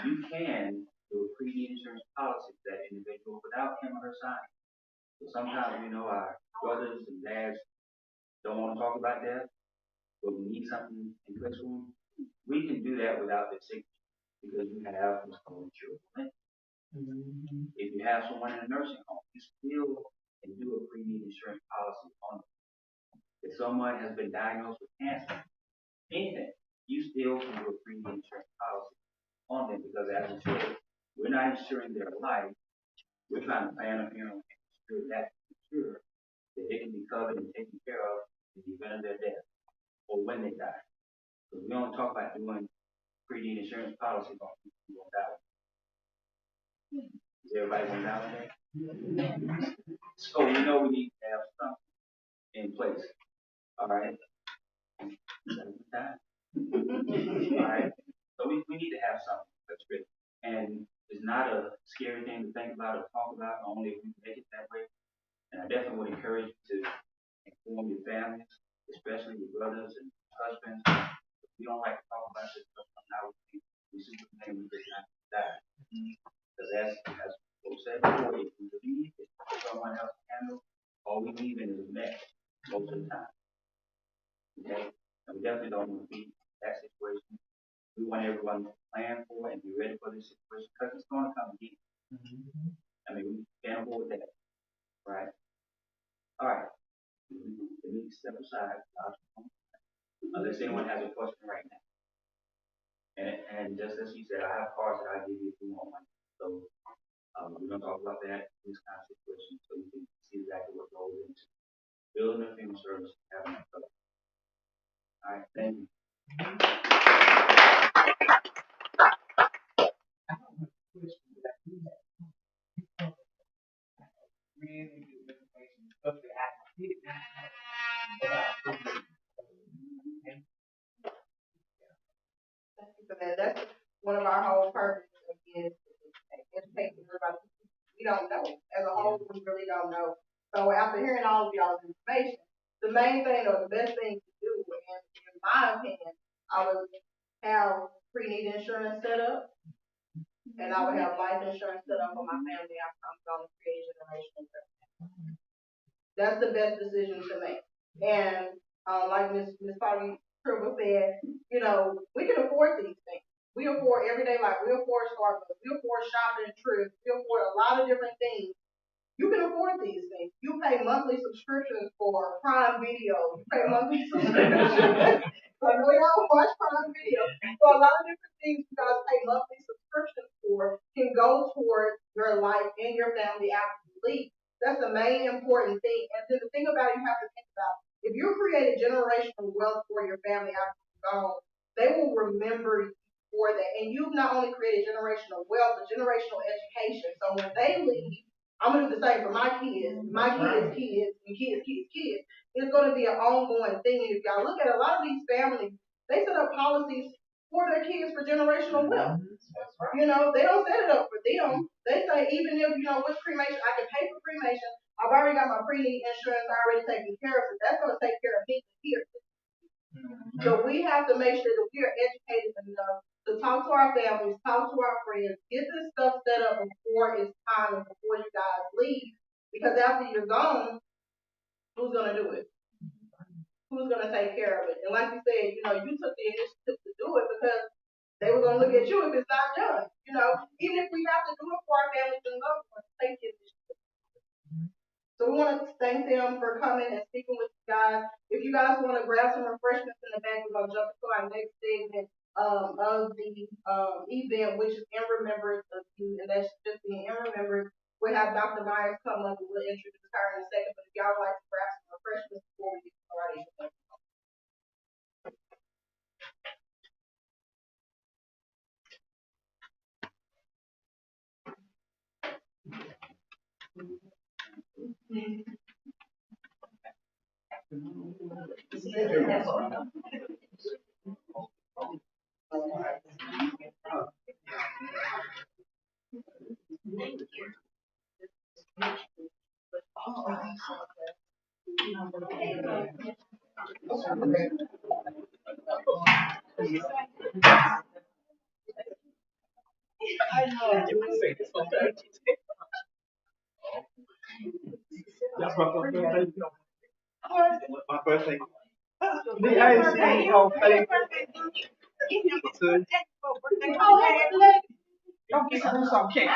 you can do a pre-need insurance policy for that individual without him or her signing. So sometimes we know our brothers and dads don't want to talk about that, but we need something in place for them. We can do that without their signature because we have what's called insurable interest. If you have someone in a nursing home, you still can do a pre-need insurance policy on them. If someone has been diagnosed with cancer, anything, you still can do a pre-need insurance policy on them because, as I said, we're not insuring their life. We're trying to plan a funeral and ensure that they can be covered and taken care of in the event of their death or when they die. Because we don't talk about doing pre-need insurance policy on people who won't die. Is everybody going down there? So we know we need to have something in place. All right. All right. So we need to have something that's written. And it's not a scary thing to think about or talk about, only if we make it that way. And I definitely would encourage you to inform your families, especially your brothers and husbands. We don't like to talk about this stuff now. We see the thing we just not die. Because as folks said before, if we believe it, someone else can handle, all we need is a mess most of the time. Okay? And we definitely don't want to be in that situation. We want everyone to plan for and be ready for this situation because it's going to come again. I mean, we can't avoid that. Right? All right. We need to step aside. Unless anyone has a question right now. And just as you said, I have cards that I give you if you want one. So we're going to talk about that, this kind of situation, so you can see exactly what goes into building a funeral service, having that covered. All right, thank you. Really good information, stuff that I didn't know about. Thank you for that. That's one of our whole purposes is educating everybody. We don't know. As a whole, we really don't know. So after hearing all of y'all's information, the main thing or the best thing to do, in my opinion, I would have pre-need insurance set up, and I would have life insurance set up for my family after I'm going to create generational wealth. That's the best decision to make. And like Miss Bobby Triple said, you know, we can afford these things. We afford everyday life. We afford Starbucks. We afford shopping trips. We afford a lot of different things. You can afford these things. You pay monthly subscriptions for Prime Video. You pay monthly subscriptions. I know y'all watch Prime Video. So a lot of different things you guys pay monthly subscriptions for can go towards your life and your family after you leave. That's the main important thing. And then the thing about it, you have to think about, if you create generational wealth for your family after you're gone, they will remember you for that. And you've not only created generational wealth, but generational education. So when they leave, I'm going to do the same for my kids, kids, and kids. It's going to be an ongoing thing. And if y'all look at a lot of these families, they set up policies for their kids for generational wealth. That's right. You know, they don't set it up for them. They say, even if, you know, with cremation, I can pay for cremation. I've already got my pre-need insurance already taken care of, so that's going to take care of me here. So we have to make sure that we are educated enough to talk to our families, talk to our friends, get this stuff set up before it's time and before you guys leave. Because after you're gone, who's going to do it? Who's going to take care of it? And like you said, you know, you took the initiative to do it because they were going to look at you if it's not done. You know, even if we have to do it for our families and loved ones take it. So we want to thank them for coming and speaking with you guys. If you guys want to grab some refreshments in the back, we're gonna jump to our next segment of the event, which is in remembrance of you, and that's just being in remembrance. We'll have Dr. Myers come up and we'll introduce her in a second. But if y'all would like to grab some refreshments before we get started. That's my first birthday. My birthday. I ain't seen your face. Don't get some cake.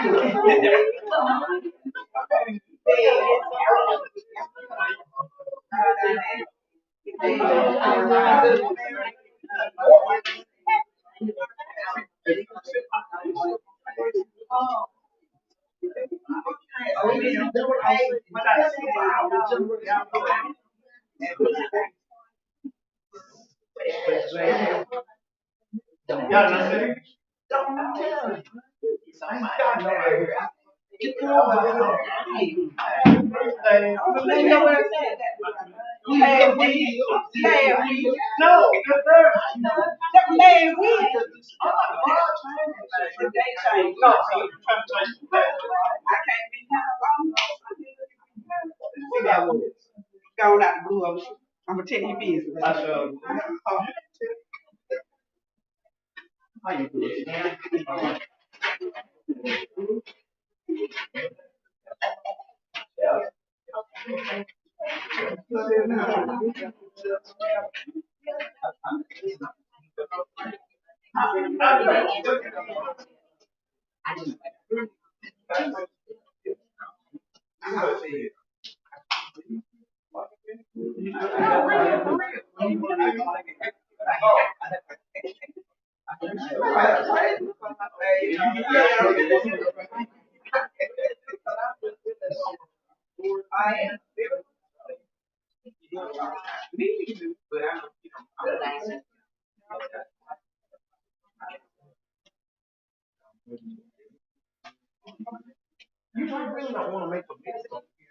Y'all know that? No, the third. Man, we they changed. No, I can't be see that one. Going out the blue ocean. I'm gonna tell you business. I shall. How you doing? You really don't want to make a mess up here.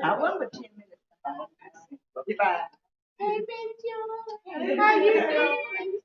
I went with 10 minutes. Goodbye. Hey, Benjo. How you doing?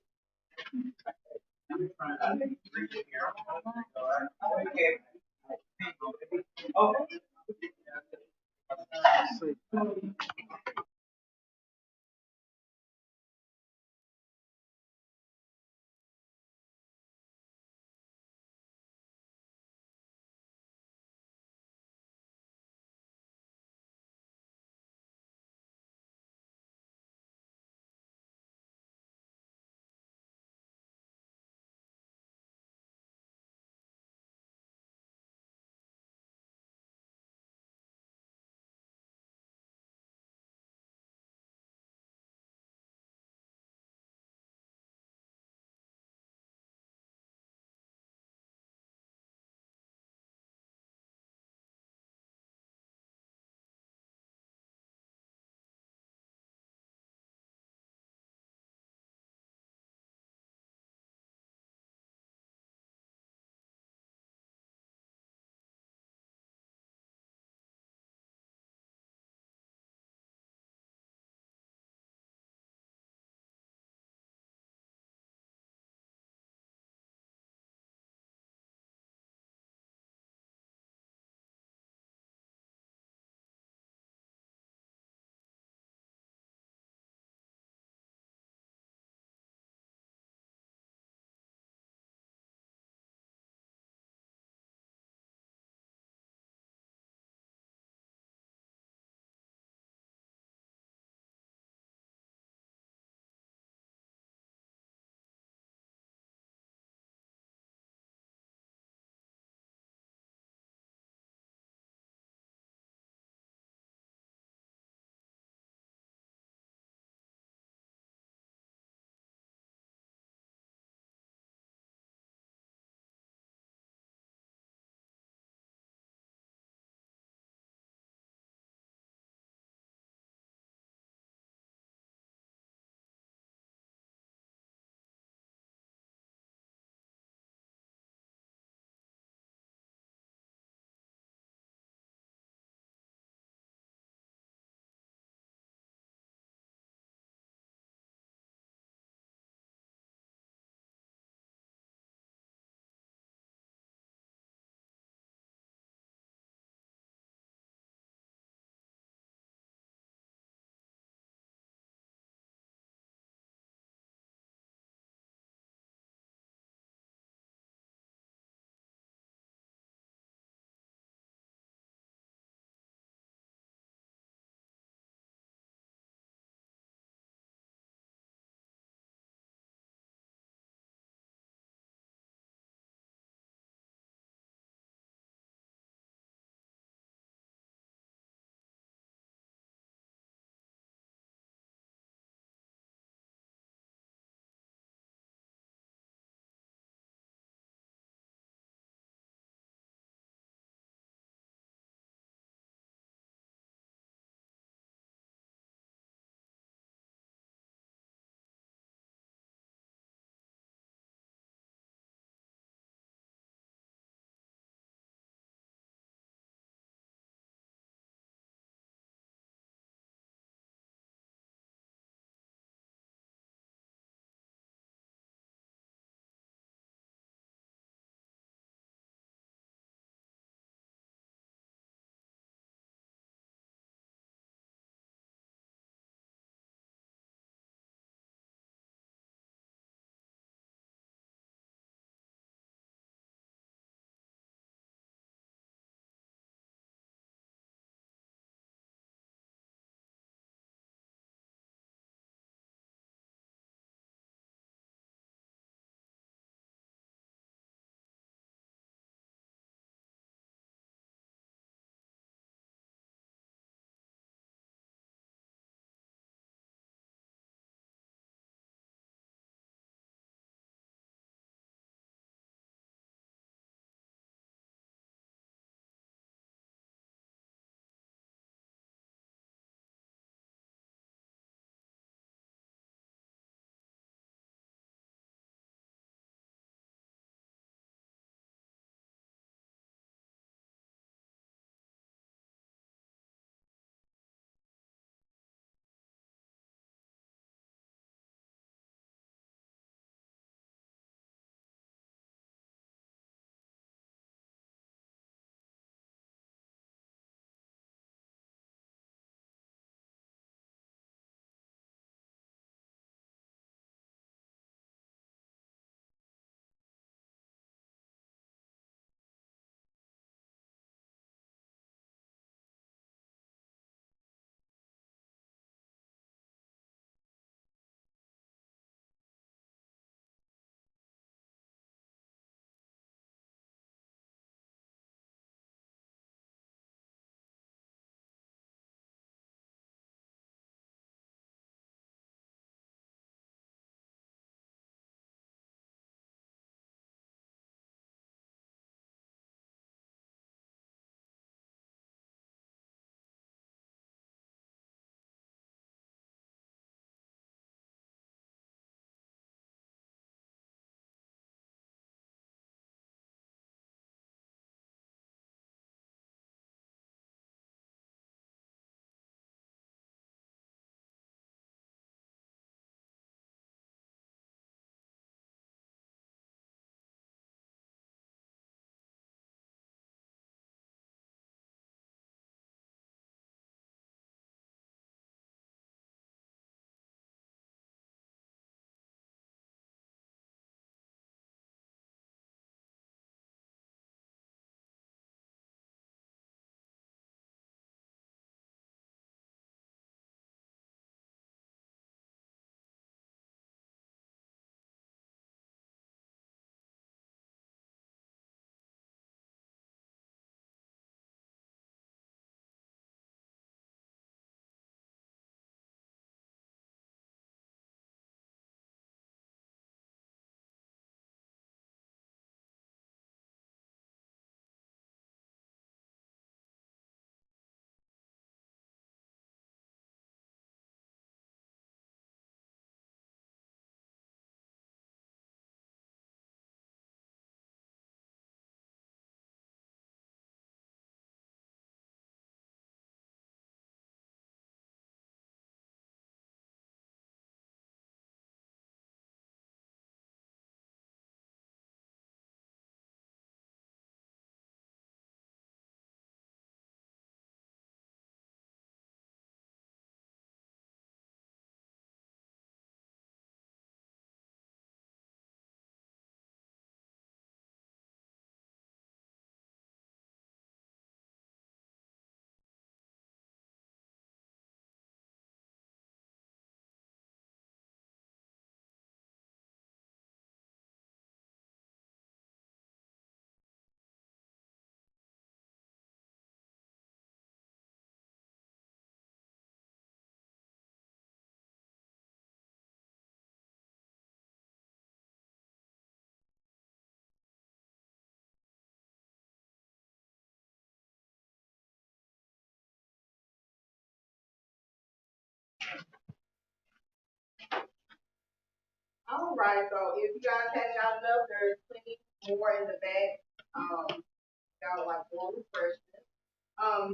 right, so if you guys haven't got enough, there's plenty more in the back. Y'all like more refreshments.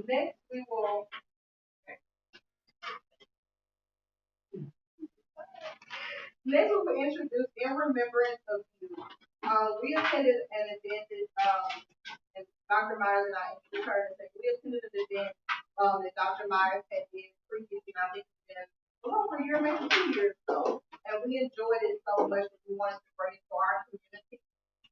Next we will. Next we will introduce in remembrance of you. We attended an event and Dr. Myers and I introduced her and said we attended an event that Dr. Myers had did previously, and I think it's been a little over a year, maybe 2 years ago. And we enjoyed it so much that we wanted to bring it to our community.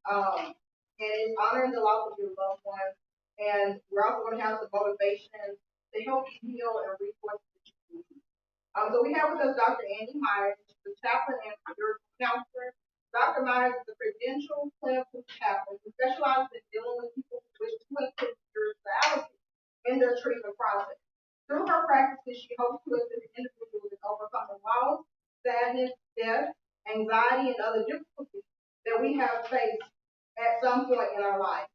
And it's honoring the loss of your loved ones. And we're also going to have some motivation to help you heal and resources that you need. So we have with us Dr. Andy Myers, the chaplain and spiritual counselor. Dr. Myers is a credentialed clinical chaplain who specializes in dealing with people who wish to include spirituality in their treatment process. Through her practices, she hopes to assist individuals in overcoming loss, sadness, death, anxiety, and other difficulties that we have faced at some point in our life.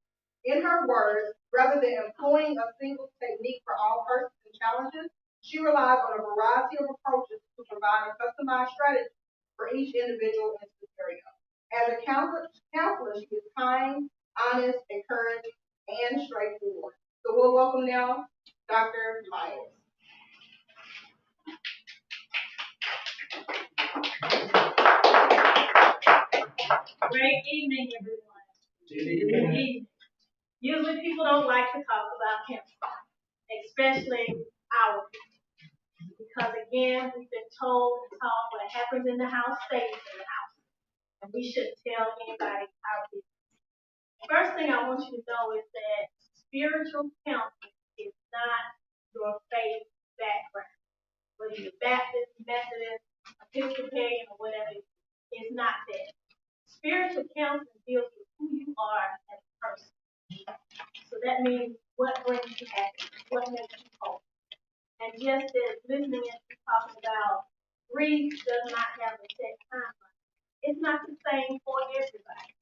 In her words, rather than employing a single technique for all persons and challenges, she relies on a variety of approaches to provide a customized strategy for each individual in scenario. As a counselor, she is kind, honest, encouraging, and straightforward. So we'll welcome now Dr. Myers. Great evening, everyone. Good evening. Usually people don't like to talk about cancer, especially our people, because again, we've been told and taught what happens in the house stays in the house, and we shouldn't tell anybody our business. First thing I want you to know is that spiritual counseling is not your faith background, whether you're Baptist, Methodist, Episcopalian, or whatever. It's not that. Spiritual counseling deals with who you are as a person. So that means what brings you happiness, what makes you whole. And just as listening as we talking about grief does not have a set timeline. It's not the same for everybody.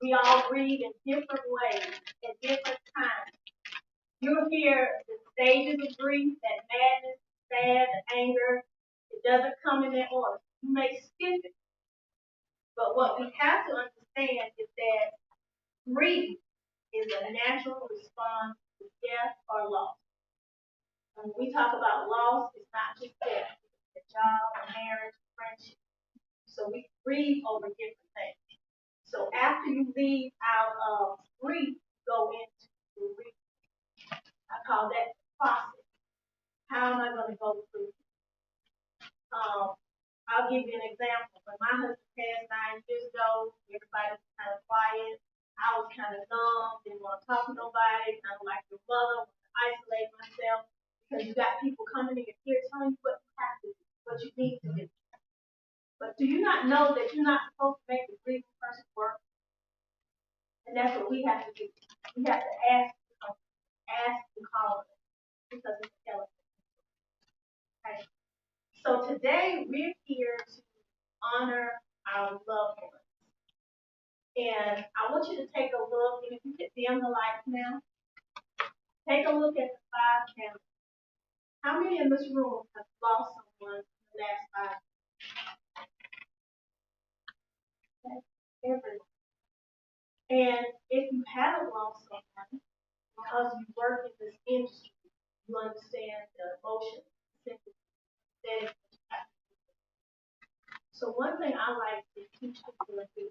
We all grieve in different ways at different times. You'll hear the stages of grief, that madness, sad, anger. It doesn't come in that order. You may skip it. But what we have to understand is that grief is a natural response to death or loss. When we talk about loss, it's not just death. It's a job, a marriage, a friendship. So we grieve over different things. So after you leave out of grief, go into grief. I call that the process. How am I going to go through? I'll give you an example. When my husband passed 9 years ago, everybody was kind of quiet. I was kind of numb, didn't want to talk to nobody, kind of like your mother, want to isolate myself, because you got people coming in your ear telling you what you have to do, what you need to do. But do you not know that you're not supposed to make the grieving person work? And that's what we have to do. We have to ask to call them, because it's a element. Okay? So today we're here to honor our loved ones. And I want you to take a look, and if you could dim the lights now, take a look at the 5 cameras. How many in this room have lost someone in the last 5 years? Okay. Everyone. And if you haven't lost someone, because you work in this industry, you understand the emotion, sympathy, that. So one thing I like to teach people to do,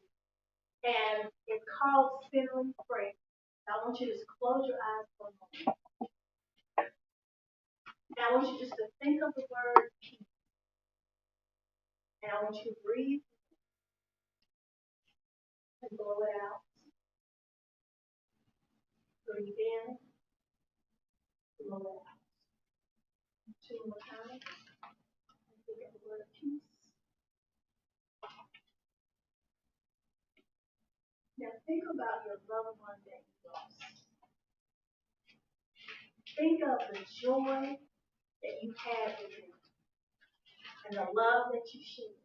and it's called centering prayer. I want you to just close your eyes for a moment. And I want you just to think of the word peace. And I want you to breathe and blow it out. Breathe in, blow it out. 2 more times. And think of the word peace. Now think about your loved one that you lost. Think of the joy that you had with them and the love that you shared.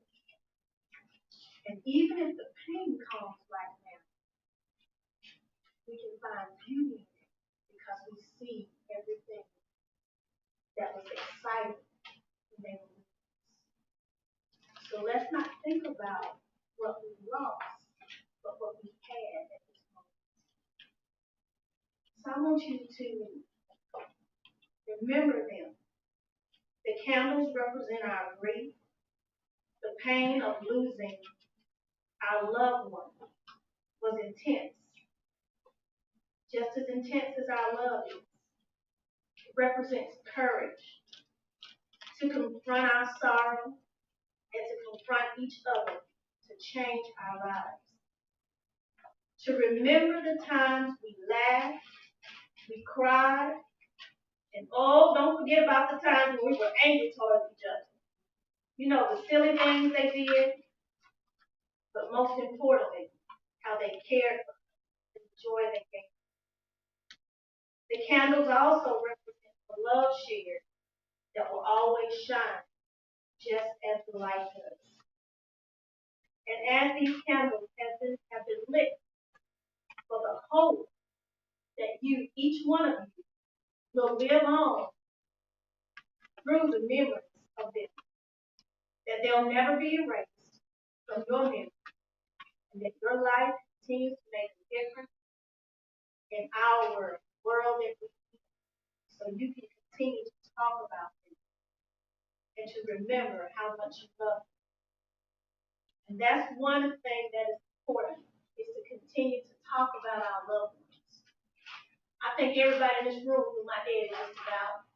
And even if the pain comes right now, we can find beauty in it because we see everything that was exciting when they were with us. So let's not think about want you to remember them. The candles represent our grief, the pain of losing our loved one was intense, just as intense as our love is. It represents courage to confront our sorrow and to confront each other to change our lives. To remember the times we laughed, we cried, and oh, don't forget about the times when we were angry towards each other. You know, the silly things they did, but most importantly, how they cared for us and the joy they gave. The candles also represent the love shared that will always shine just as the light does. And as these candles have been lit for the hope that you, each one of you, will live on through the memories of them, that they'll never be erased from your memory, and that your life continues to make a difference in our world that we live in, so you can continue to talk about them and to remember how much you love them. And that's one thing that is important, is to continue to talk about our loved ones. I think everybody in this room knew my daddy just about.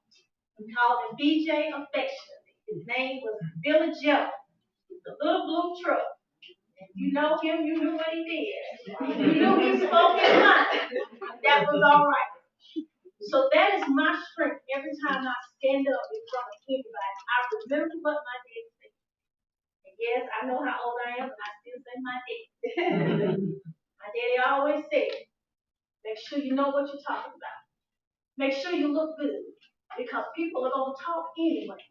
We called him BJ affectionately. His name was Billy Joe, the little blue truck. If you know him, you knew what he did. You knew he spoke his mind. That was all right. So that is my strength every time I stand up in front of anybody. I remember what my daddy said. And yes, I know how old I am, but I still say my daddy. My daddy always said, make sure you know what you're talking about. Make sure you look good, because people are going to talk anyway.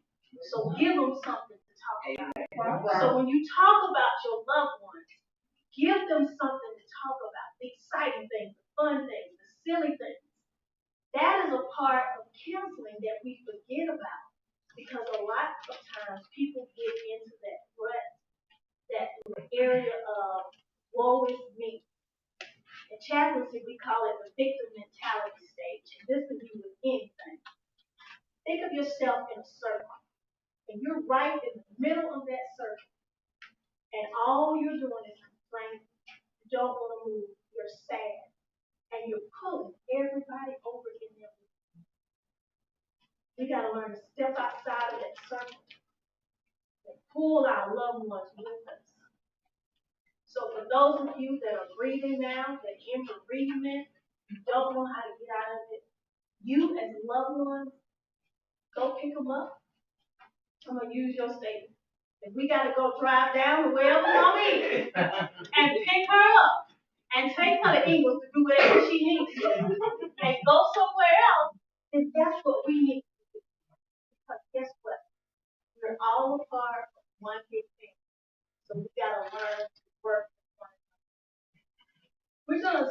So give them something to talk about. So when you talk about your loved ones, give them something to talk about. The exciting things, the fun things, the silly things. That is a part of counseling that we forget about, because a lot of times people get into that rut, that area of woe is me. In chaplaincy, we call it the victim mentality stage. And this can be with anything. Think of yourself in a circle, and you're right in the middle of that circle, and all you're doing is complaining. You don't want to move. You're sad, and you're pulling everybody over in there. We got to learn to step outside of that circle and pull our loved ones with us. So for those of you that are grieving now, that are in bereavement, you don't know how to get out of it, you as loved ones, go pick them up. I'm going to use your statement. If we got to go drive down to wherever mom is and pick her up and take her to Ingles to do whatever she needs to do and go somewhere else, then that's what we need to do. Because guess what? We're all a part of one big thing. So we got to learn to work with one another. We're going to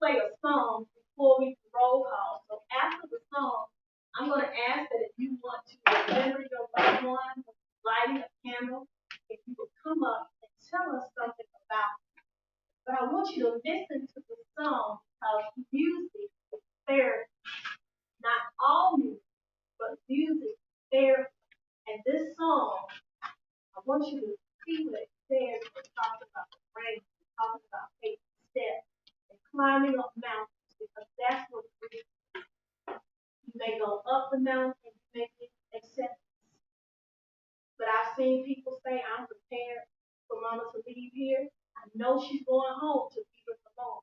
play a song before we roll call. So after the song, I'm going to ask that if you want to remember your loved one, lighting a candle, if you would come up and tell us something about it. But I want you to listen to the song, because music is therapy. Not all music, but music is therapy. And this song, I want you to see what it says. It talks about the rain, it talks about taking steps and climbing up mountains, because that's what it is. You may go up the mountain and you may get acceptance. But I've seen people say, I'm prepared for mama to leave here. I know she's going home to be with the Lord.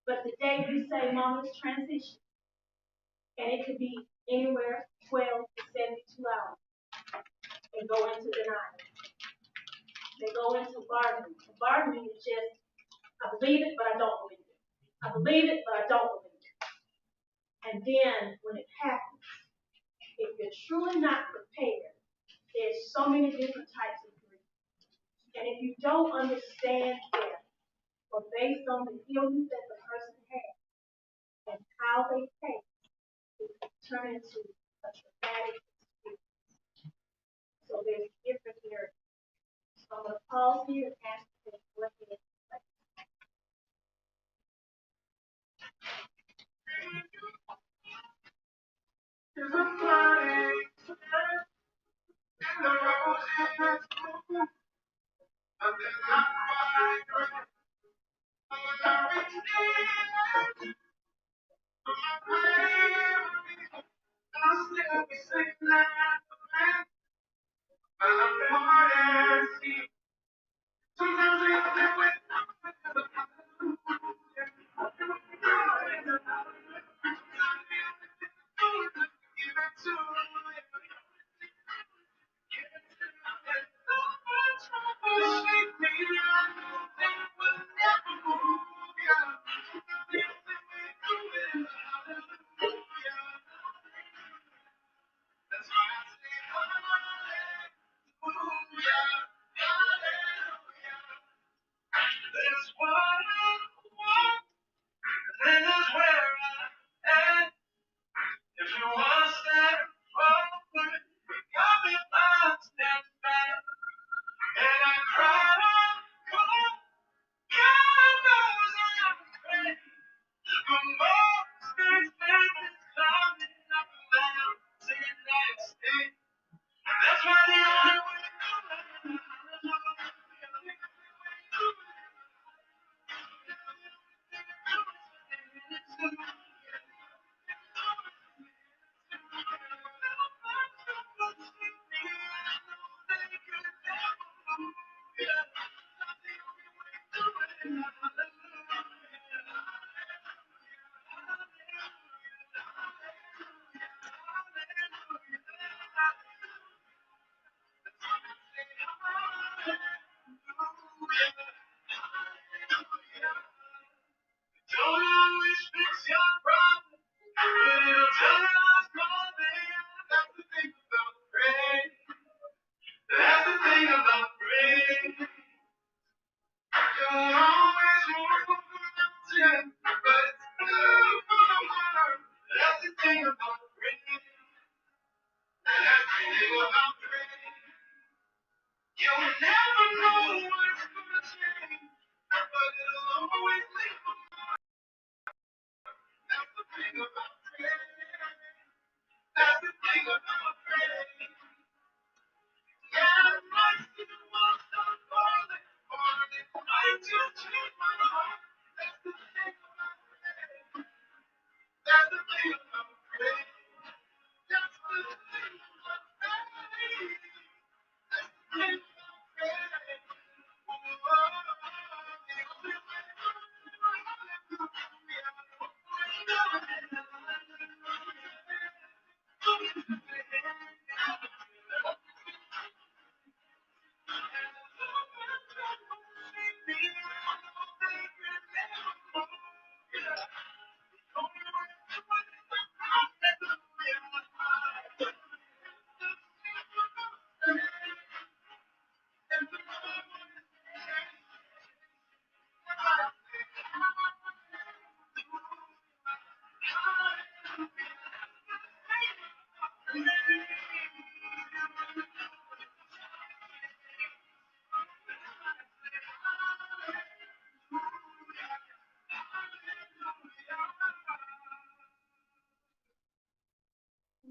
But the day we say mama's transition, and it could be anywhere 12 to 72 hours, they go into denial. They go into bargaining. Bargaining is just, I believe it, but I don't believe it. I believe it, but I don't believe it. And then when it happens, if you're truly not prepared, there's so many different types of grief. And if you don't understand them, or based on the illness that the person has and how they take, it can turn into a traumatic experience. So there's different areas. So I'm going to pause here and ask you to go ahead and play.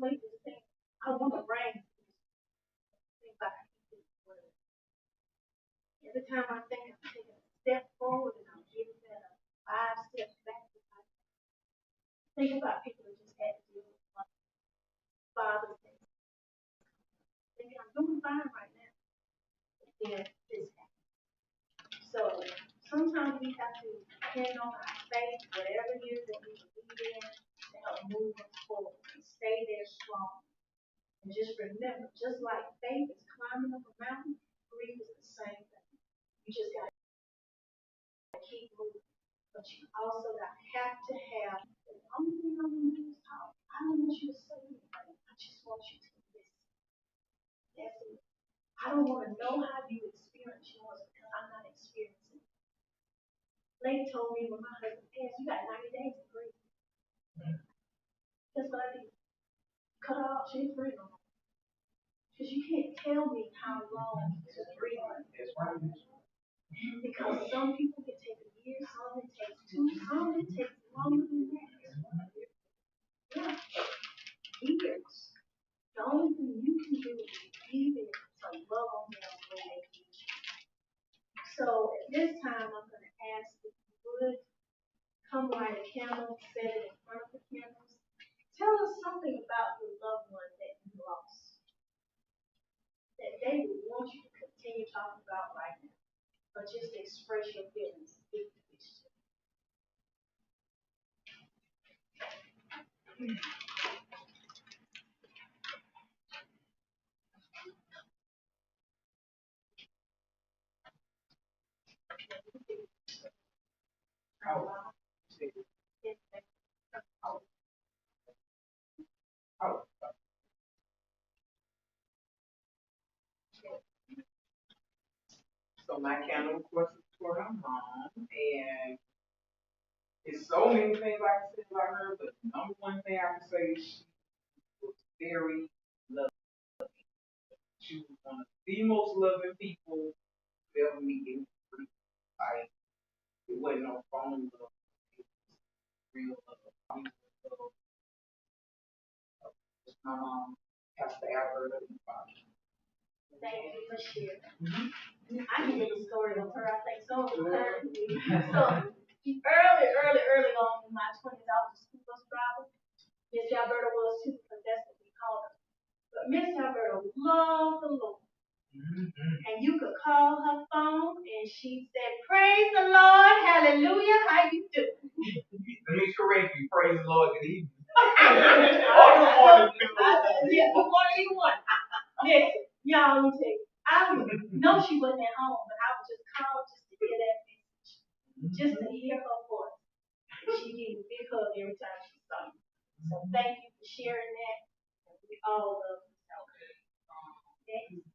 Make this thing. I want to bring things back. Every time I think I'm taking a step forward and I'm giving that a 5 steps back, I think about people that just had to deal with fathers and thinking I'm doing fine right now. But then this happened. So sometimes we have to depend on our faith, whatever it is that we believe in, to help move us forward and stay there strong. And just remember, just like faith is climbing up a mountain, grief is the same thing. You just got to keep moving. But you also have to have the only thing I want to do is talk. I don't want you to say anything. I just want you to listen. That's it. I don't want to know how you experience yours because I'm not experiencing it. Lady told me when my husband passed, you got 90 days to grieve. That's what I did. Cut her off. She ain't free no more. Because you can't tell me how long to grieve. Because some people can take a year, some it takes 2, some it takes longer than that. Yeah, years. The only thing you can do is be there, love on them when they need you. So at this time, I'm going to ask if you would come light a candle, set it in front of the candles. Tell us something about your loved one that you lost, that they would want you to continue talking about right now, or just express your feelings if you wish to. So my candle, of course, is for her mom, and it's so many things I can say about her, but the number one thing I can say is she was very loving. She was one of the most loving people you ever meet in life. It wasn't no phone love, it was real love. Love. Just my mom, Pastor Albert, and my father. Thank you for sharing. I can get a story of her. I think so. So early on in my 20s, I was a school bus driver. Miss Alberta was too, because that's what we called her. But Miss Alberta loved the Lord. And you could call her phone and she said, "Praise the Lord, hallelujah, how you doing?" Let me correct you. Praise the Lord. Good evening. Yeah, good morning, either one. Listen, y'all, let me tell you, I would know she wasn't at home, but I would just call just to hear that message, just to hear her voice. She gave me a big hug every time she saw me. So thank you for sharing that. We all love you. Next.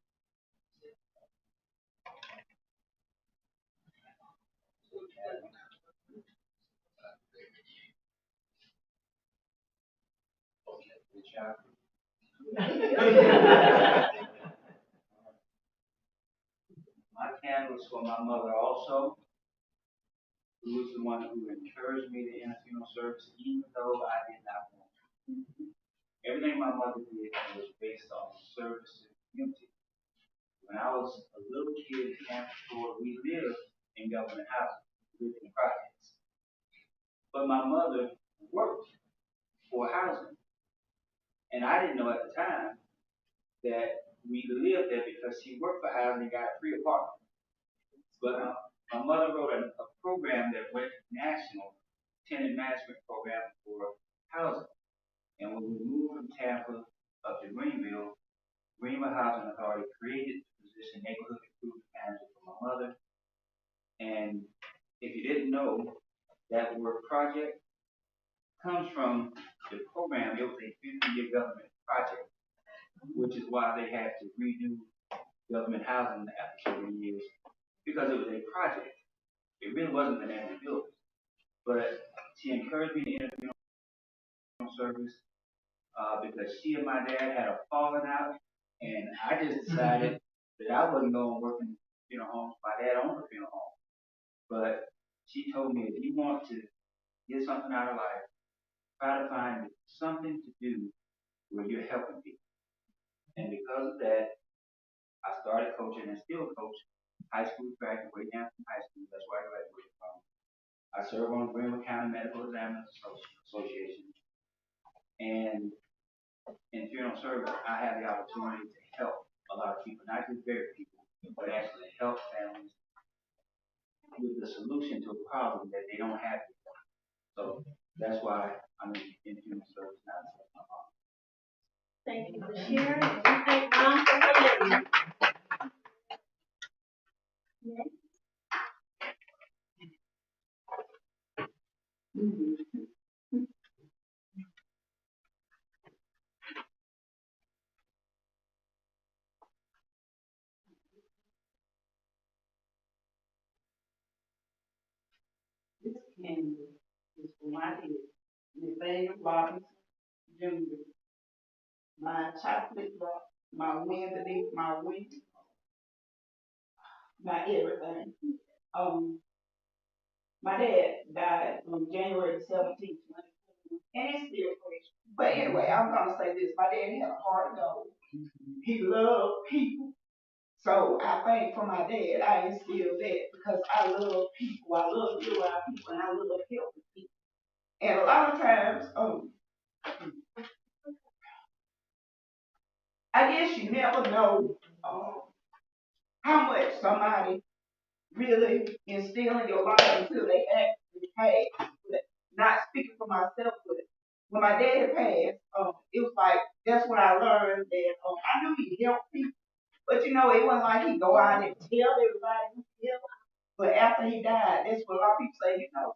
My candle is for my mother also, who was the one who encouraged me to enter funeral service, even though I did not want to. Everything my mother did was based on service to the community. When I was a little kid in Tampa, Florida, we lived in government housing, we lived in projects. But my mother worked for housing. And I didn't know at the time that we lived there because she worked for housing and got a free apartment. But my mother wrote a program that went national, tenant management program for housing. And when we moved from Tampa up to Greenville Housing Authority created the position neighborhood improvement manager for my mother. And if you didn't know, that word project comes from the program. It was a 50-year government project, which is why they had to redo government housing after so many years, because it was a project. It really wasn't an empty building. But she encouraged me to enter funeral service because she and my dad had a falling out, and I just decided that I wasn't going to work in funeral homes. My dad owned a funeral home. But she told me, if you want to get something out of life, try to find something to do where you're helping people. And because of that, I started coaching and still coach high school graduate way down from high school. That's where I graduated from. I serve on the Greenville County Medical Examiners Association. And in funeral service, I have the opportunity to help a lot of people, not just bury people, but actually help families with the solution to a problem that they don't have before. So that's why I'm in funeral service now. Thank you for sharing. We thank Mom for her legacy. Next. This candle is for my dad, Nathaniel Robinson Jr., my chocolate rock, my Wednesday, my week, my everything. My dad died on January 17th, 2021, and it's still fresh. But anyway, I'm gonna say this: my daddy had a heart of gold. He loved people. So I think for my dad, I instilled that because I love people. I love to be around people, and I love helping people. And a lot of times, I guess you never know how much somebody really instill in your life until they actually pass. But not speaking for myself, but when my dad passed, it was like that's when I learned that I knew he helped people, but you know, it wasn't like he go out and tell everybody who he helped. But after he died, that's what a lot of people say, you know,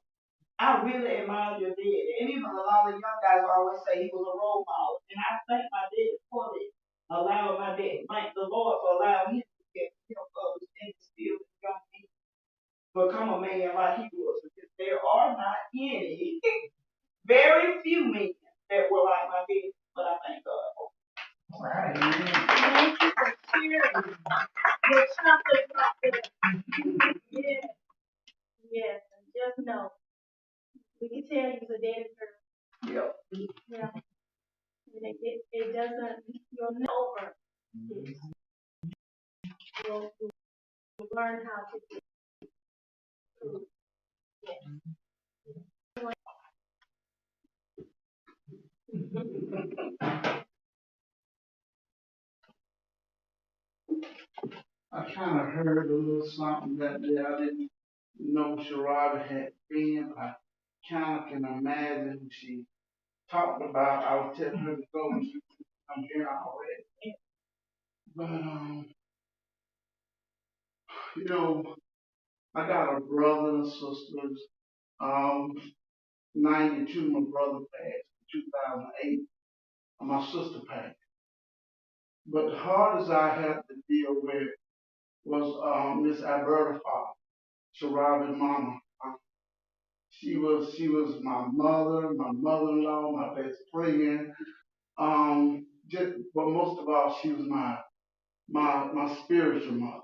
I really admire your dad. And even a lot of young guys always say he was a role model. And I thank my dad for it, allowing my dad, thank the Lord for allowing him to help others and still young people become a man like he was. Because there are not any, very few men that were like my dad, but I thank God for it. Right. Thank you for sharing your chocolate chocolate. Yes, yes, and just know, we can tell you the daddy girl. Yep. Yeah. And it doesn't, you'll know over this. You'll learn how to do it. I kind of heard a little something that day. I didn't know Sharada had been. I kind of can imagine when she talked about. I was telling her to go and she come here already. But you know, I got a brother and sisters. Um, 92, my brother passed. 2008, my sister passed. But the hardest I had to deal with was Miss Alberta father, Sharada's mama. She was my mother, my mother-in-law, my best friend. But most of all, she was my spiritual mother.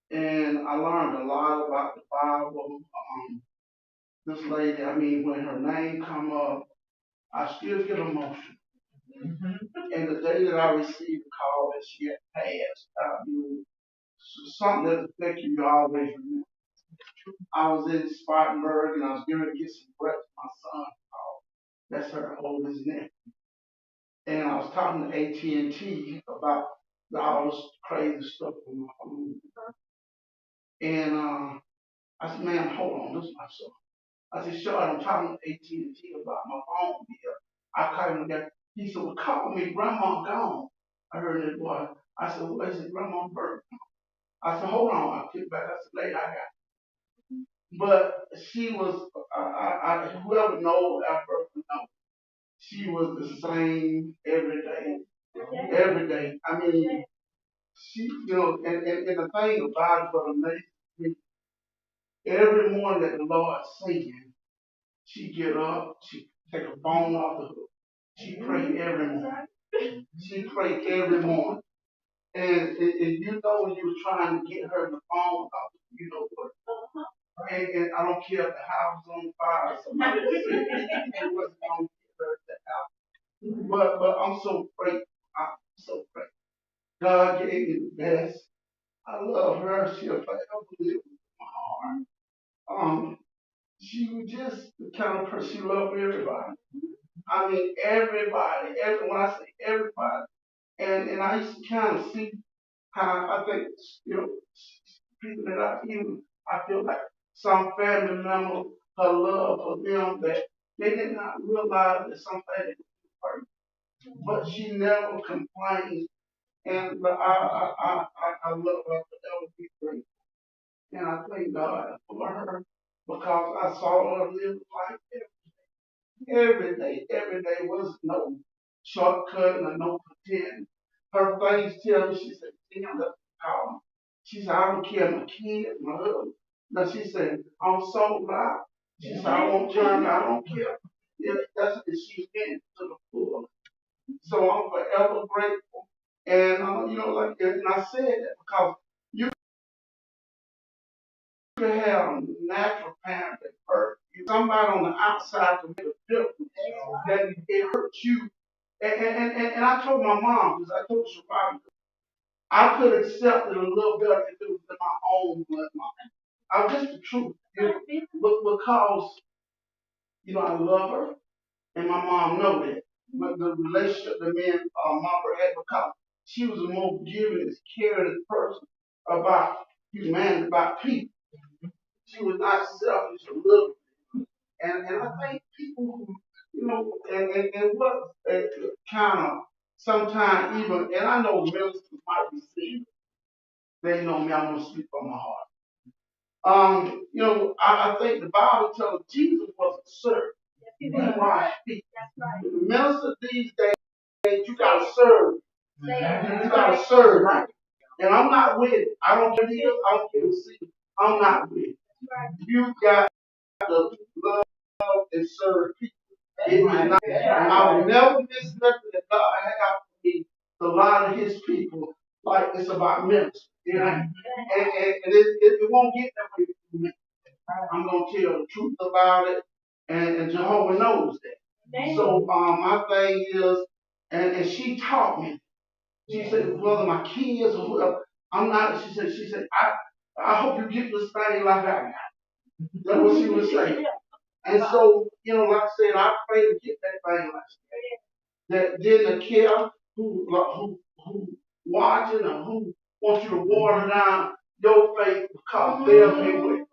And I learned a lot about the Bible. This lady, I mean, when her name come up, I still get emotional. And the day that I received the call that she had passed, something that affected you always remember. I was in Spartanburg and I was going to get some breakfast. My son called. That's her oldest nephew. And I was talking to AT&T about all this crazy stuff on my phone. And I said, ma'am, hold on, this is my son. I said, sure, I'm talking to AT&T about my phone bill. I called him again. He said, well, call me, grandma gone. I heard that boy. I said, well, is it grandma bird? I said, hold on. I took back. I said, lady, I got it. But she was, whoever knows Alberta knows, she was the same every day. Every day. I mean, she, you know, and the thing about it, what amazes me, every morning that the Lord singing, she get up, she take a phone off the hook. She pray every morning. She pray every morning. And you know when you were trying to get her the phone off, you know what? And I don't care if the house was on fire or somebody was sick, it wasn't going to get her that house. But I'm so grateful. I'm so grateful. God gave me the best. I love her. She'll forever live in my heart. She was just the kind of person, she loved everybody. I mean, everybody. When I say everybody. And I used to kind of see how I think, you know, people that I feel like some family member, her love for them, that they did not realize that something that was hurt. But she never complained. And I love her forever be grateful. And I thank God for her because I saw her live life every day was no shortcut and no pretend. Her face tell me, she said, damn, that's call me. She said, I don't care my kids, my husband. Now she said, I'm so glad. She said, I won't turn, I don't care. Yeah, that's what she's been to the full. So I'm forever grateful. And you know, like, and I said that because you can have natural parents at birth. Somebody on the outside can make a difference. That it hurts you. And I told my mom, because I told Shabbat, I could accept it a little better if it was in my own bloodline. I'm just the truth. But because, I love her, and my mom know that. But the relationship that me and Mama had, because she was the most giving, caring person about humanity, about people. She was not selfish or little. And I think people who, and what kind of sometimes even, and I know ministers might be seeing, they know me, I'm gonna speak from my heart. I think the Bible tells Jesus was a servant. He washed feet. The minister these days, you gotta serve. You gotta serve. And I'm not with it. I don't care who I don't care who see it. I'm not with it. You got to love and serve people. It is not, and I will never miss nothing that God has for me to lie to his people like it's about ministry. And it won't get that way for me. I'm gonna tell the truth about it, and Jehovah knows that. So my thing is, and she taught me. She said, whether my kids or whoever, I'm not. She said, I hope you get this thing like I got. That's what she was saying. And so, like I said, I pray to get that thing like that. Didn't care who watching or who wants you to water down your faith because they're faith.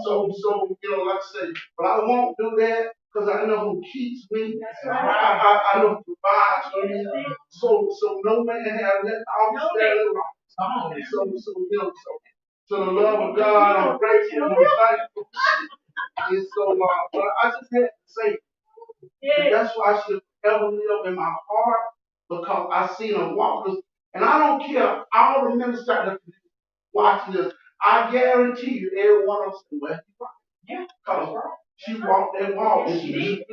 So, like I say, but I won't do that because I know who keeps me. I know who provides for me. So no man has that outstanding right. So the love of God, I'm grateful and thankful. And so, but I just had to say, that's why I should ever live in my heart because I seen her walk this, and I don't care. All the ministers that watching this, I guarantee you, every one of us can wear it. Yeah. Because she walked that walk and she did.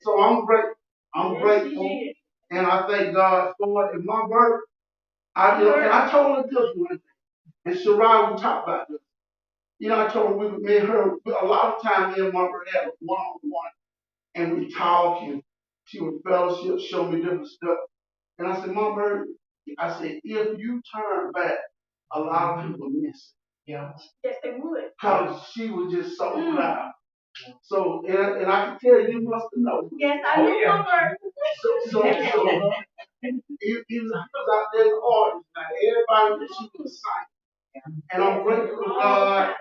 So I'm grateful. I'm grateful. And I thank God for it. In my work, and I told her this one thing. And Shirai, we talked about this. I told her me and her, a lot of time me and Mama had a one-on-one. And we talk and she would fellowship, show me different stuff. And I said, Mom Bird, I said, if you turn back, a lot of people miss it. Yeah. Yes, they would. Because she was just so loud. So, and I can tell you must have known. Yes, I knew Mom Bird. So even because out there in the audience, now everybody that she was singing. And I'm grateful to God.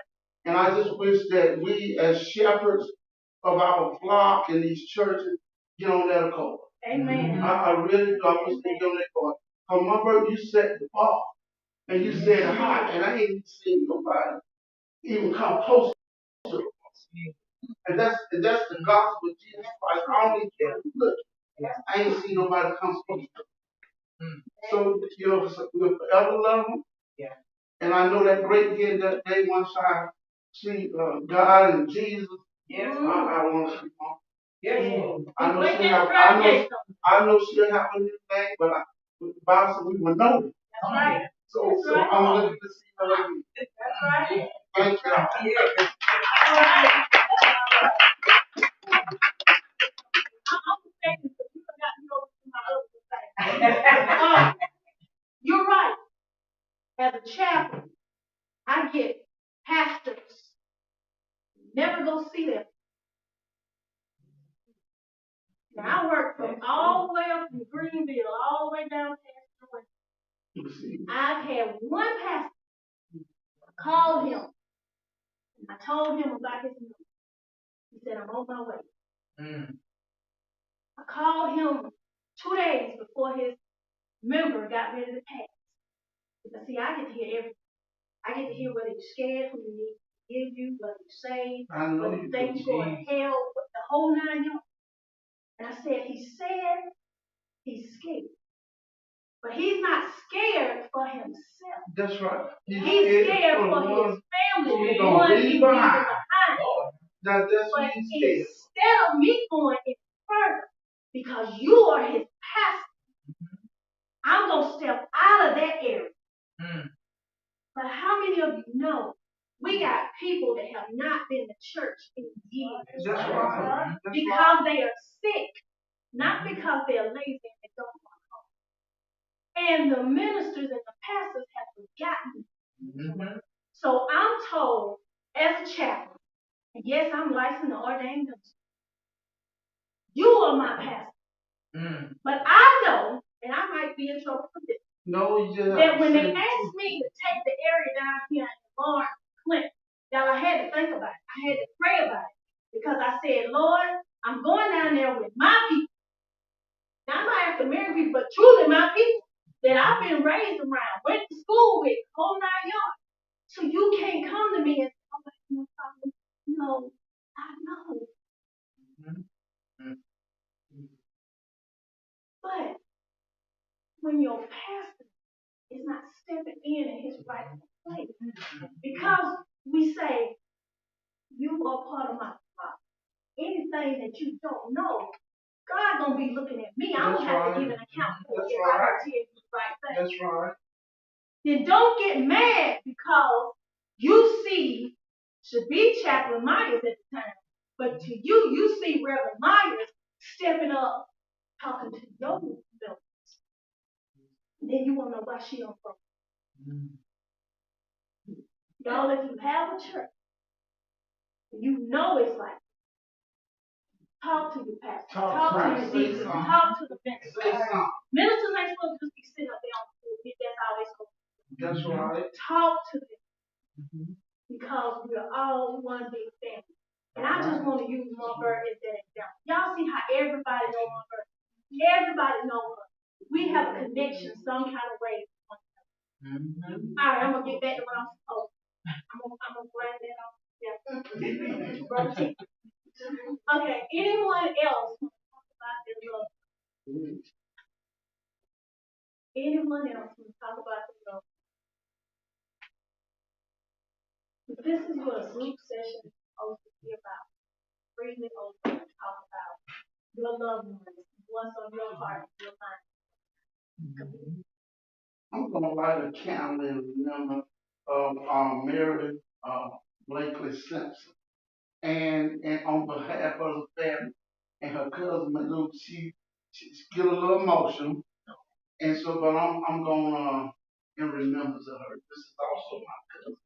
And I just wish that we as shepherds of our flock in these churches get on that accord. Amen. I really do. I wish they get on that accord. Because my brother, you set the bar. And you said it high. And I ain't seen nobody even come close to it. And that's the gospel of Jesus Christ. I don't even care who look. I ain't seen nobody come close to it. So, we'll forever love them. Yeah. And I know that great again that day once I see God and Jesus. Yes. I want to see Mom. Yes. I know she'll have a new name, but the Bible said we will know it. That's right. So I'm looking to see her again. That's right. Thank you. Yeah. All right. I'm thinking because you forgot to go to my other thing. You're right. As a chaplain, I get pastors never go see them. Now I work from all the way up from Greenville, all the way down to Georgia. I've had one pastor call him. I told him about his number. He said, I'm on my way. I called him 2 days before his member got ready to pass. Because see, I get to hear everything. I get to hear whether you're scared, who you need to give you, whether you're saved, whether you think you're going to hell, the whole 9 yards. And I said, he's scared. But he's not scared for himself. That's right. He's scared for his family, the one he's leaving behind. That's what he's scared. Instead of me going in further, because you are his pastor, I'm going to step out of that area. But how many of you know we got people that have not been to church in years? That's right. Because they are sick, not because they're lazy and they don't want to come. And the ministers and the pastors have forgotten. Mm-hmm. So I'm told as a chaplain, and yes, I'm licensed and ordained minister, you are my pastor. Mm. But I know, and I might be in trouble for this, No, you just that when they asked me to take the area down here in Lawrence, Clinton, y'all, I had to think about it. I had to pray about it. Because I said, Lord, I'm going down there with my people. Now, I'm not after marrying people, but truly my people that I've been raised around, went to school with, whole 9 yards. So you can't come to me and say, oh, no problem. No, I know. Mm-hmm. But when your pastor is not stepping in his rightful place, because we say, you are part of my flock. Anything that you don't know, God gonna be looking at me. I'm gonna have to give an account for it if I don't tell you the right thing. That's right. Then don't get mad because you see Shabby Chaplain Myers at the time, but to you, you see Reverend Myers stepping up, talking to your members. Then you wanna know why she don't go. Y'all, if you have a church, you know it's like, talk to your pastor, talk to your deacons, talk to the ministers. Ministers ain't supposed to just be sitting up there on the pulpit. That's how they supposed to be. That's right. Talk to them because we're all one big family. And I just want to use Montverde as that example. Y'all see how everybody knows Montverde. Everybody knows her. We have a connection some kind of way. Mm-hmm. All right, I'm gonna get back to what I'm supposed to. I'm gonna bring that on. Yeah. Brother T. Okay, anyone else want to talk about their love? Anyone else want to talk about their love? This is what a group session is supposed to be about. Freely open and talk about your loved ones, what's on your heart, your mind. I'm gonna write a calendar in remember of Mary Blakely Simpson. And on behalf of the family and her cousin Malou, she get a little emotional. And so but I'm gonna in remembrance of her. This is also my cousin.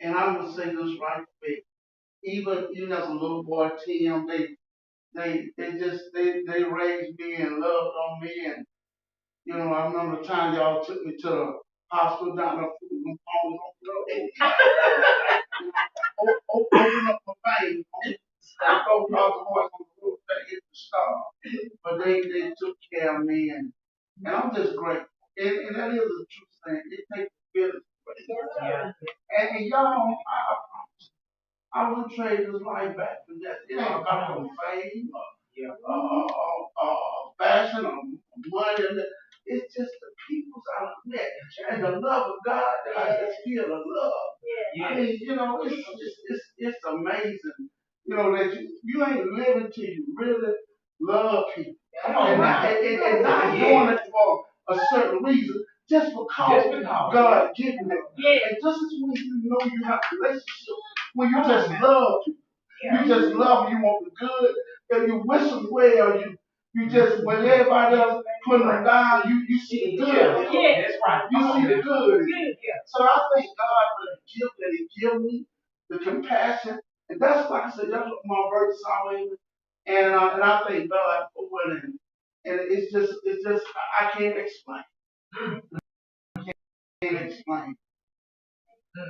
And I'm gonna say this right quick. Even as a little boy, Tim, they raised me and loved on me. And you know, I remember the time y'all took me to the hospital down there, food on the road. Open up my vein. I told all the boys on the road that hit the star. But they took care of me and I'm just grateful. And that is a true thing. It takes a village. Yeah. And y'all, I wouldn't trade this life back for that. It ain't about no fame or fashion or money. It's just the peoples I met and the love of God that I just feel the love. Yeah. I mean, you know, it's amazing. You know that you ain't living till you really love people. And not doing it for a certain reason, just because God given it. And this is when you know you have a relationship, when you just love people. You just love them, you want the good, and you wish them well. You just, when everybody else putting them down, you see the good. Yeah, that's right. You see the good. So I thank God for the gift that He gave me, the compassion, and that's like I said, that's what my verse always. And I thank God for it, and it's just I can't explain. I can't explain.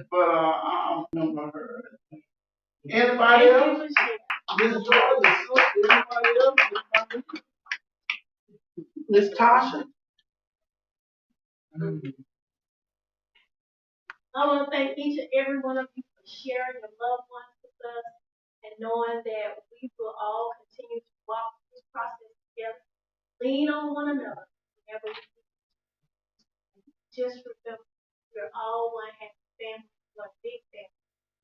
But I remember her. Anybody else? Miss George, anybody else? Miss Tasha? I want to thank each and every one of you for sharing your loved ones with us and knowing that we will all continue to walk through this process together. Lean on one another whenever we just remember we're all one happy family, one big family.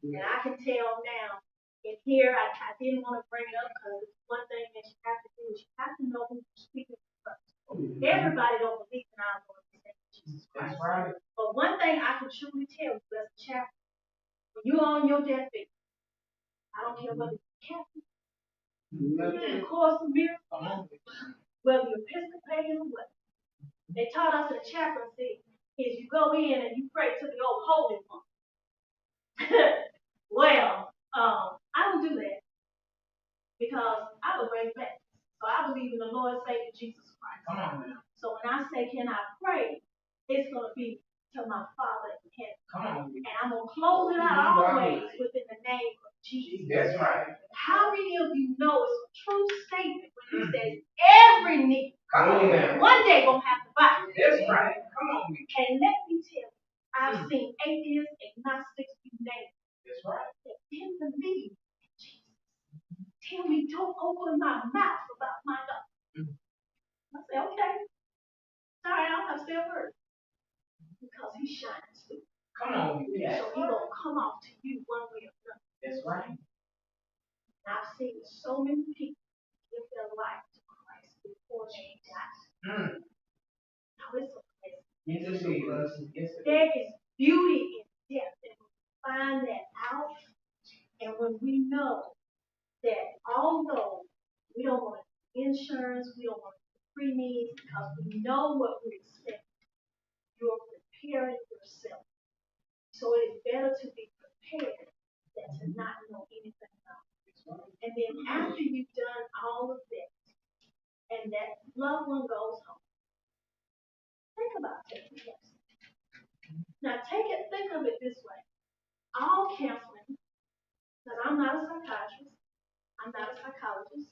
And I can tell now, and here I didn't want to bring it up because it's one thing that you have to do is you have to know who you're speaking to first. Everybody don't believe in our Lord and Savior Jesus Christ. Right. But one thing I can truly tell you as a chaplain, when you're on your deathbed, I don't care whether you're Catholic, whether you're Course of Miracles, whether you're Episcopalian or what, They taught us in chaplaincy is you go in and you pray to the old holy one. Well, I don't do that because I was raised Baptist. So I believe in the Lord Savior Jesus Christ. Come on now. So when I say, can I pray, it's going to be to my Father in heaven. Come on. And I'm going to close it out always within the name of Jesus. That's right. How many of you know it's a true statement when he says every knee Come on now. one day going to have to bow? That's right. Come on. And let me tell you, I've seen atheists, agnostics, you name it. That's right. They didn't believe in Jesus. Tell me, don't open my mouth about my God. I say, okay. Sorry, I don't have to say a word. Because he shines through. Come on. Yes. So he's going to come off to you one way or another. That's right. And I've seen so many people give their life to Christ before they die. Now it's a blessing. Yes, it is. Yes, it is. There is beauty in death, and we find that out. And when we know that although we don't want insurance, we don't want premiums, because we know what we expect, you're preparing yourself. So it is better to be prepared than to not know anything about it. And then after you've done all of that, and that loved one goes home, think about taking counseling. Now think of it this way. All counseling, because I'm not a psychiatrist, I'm not a psychologist,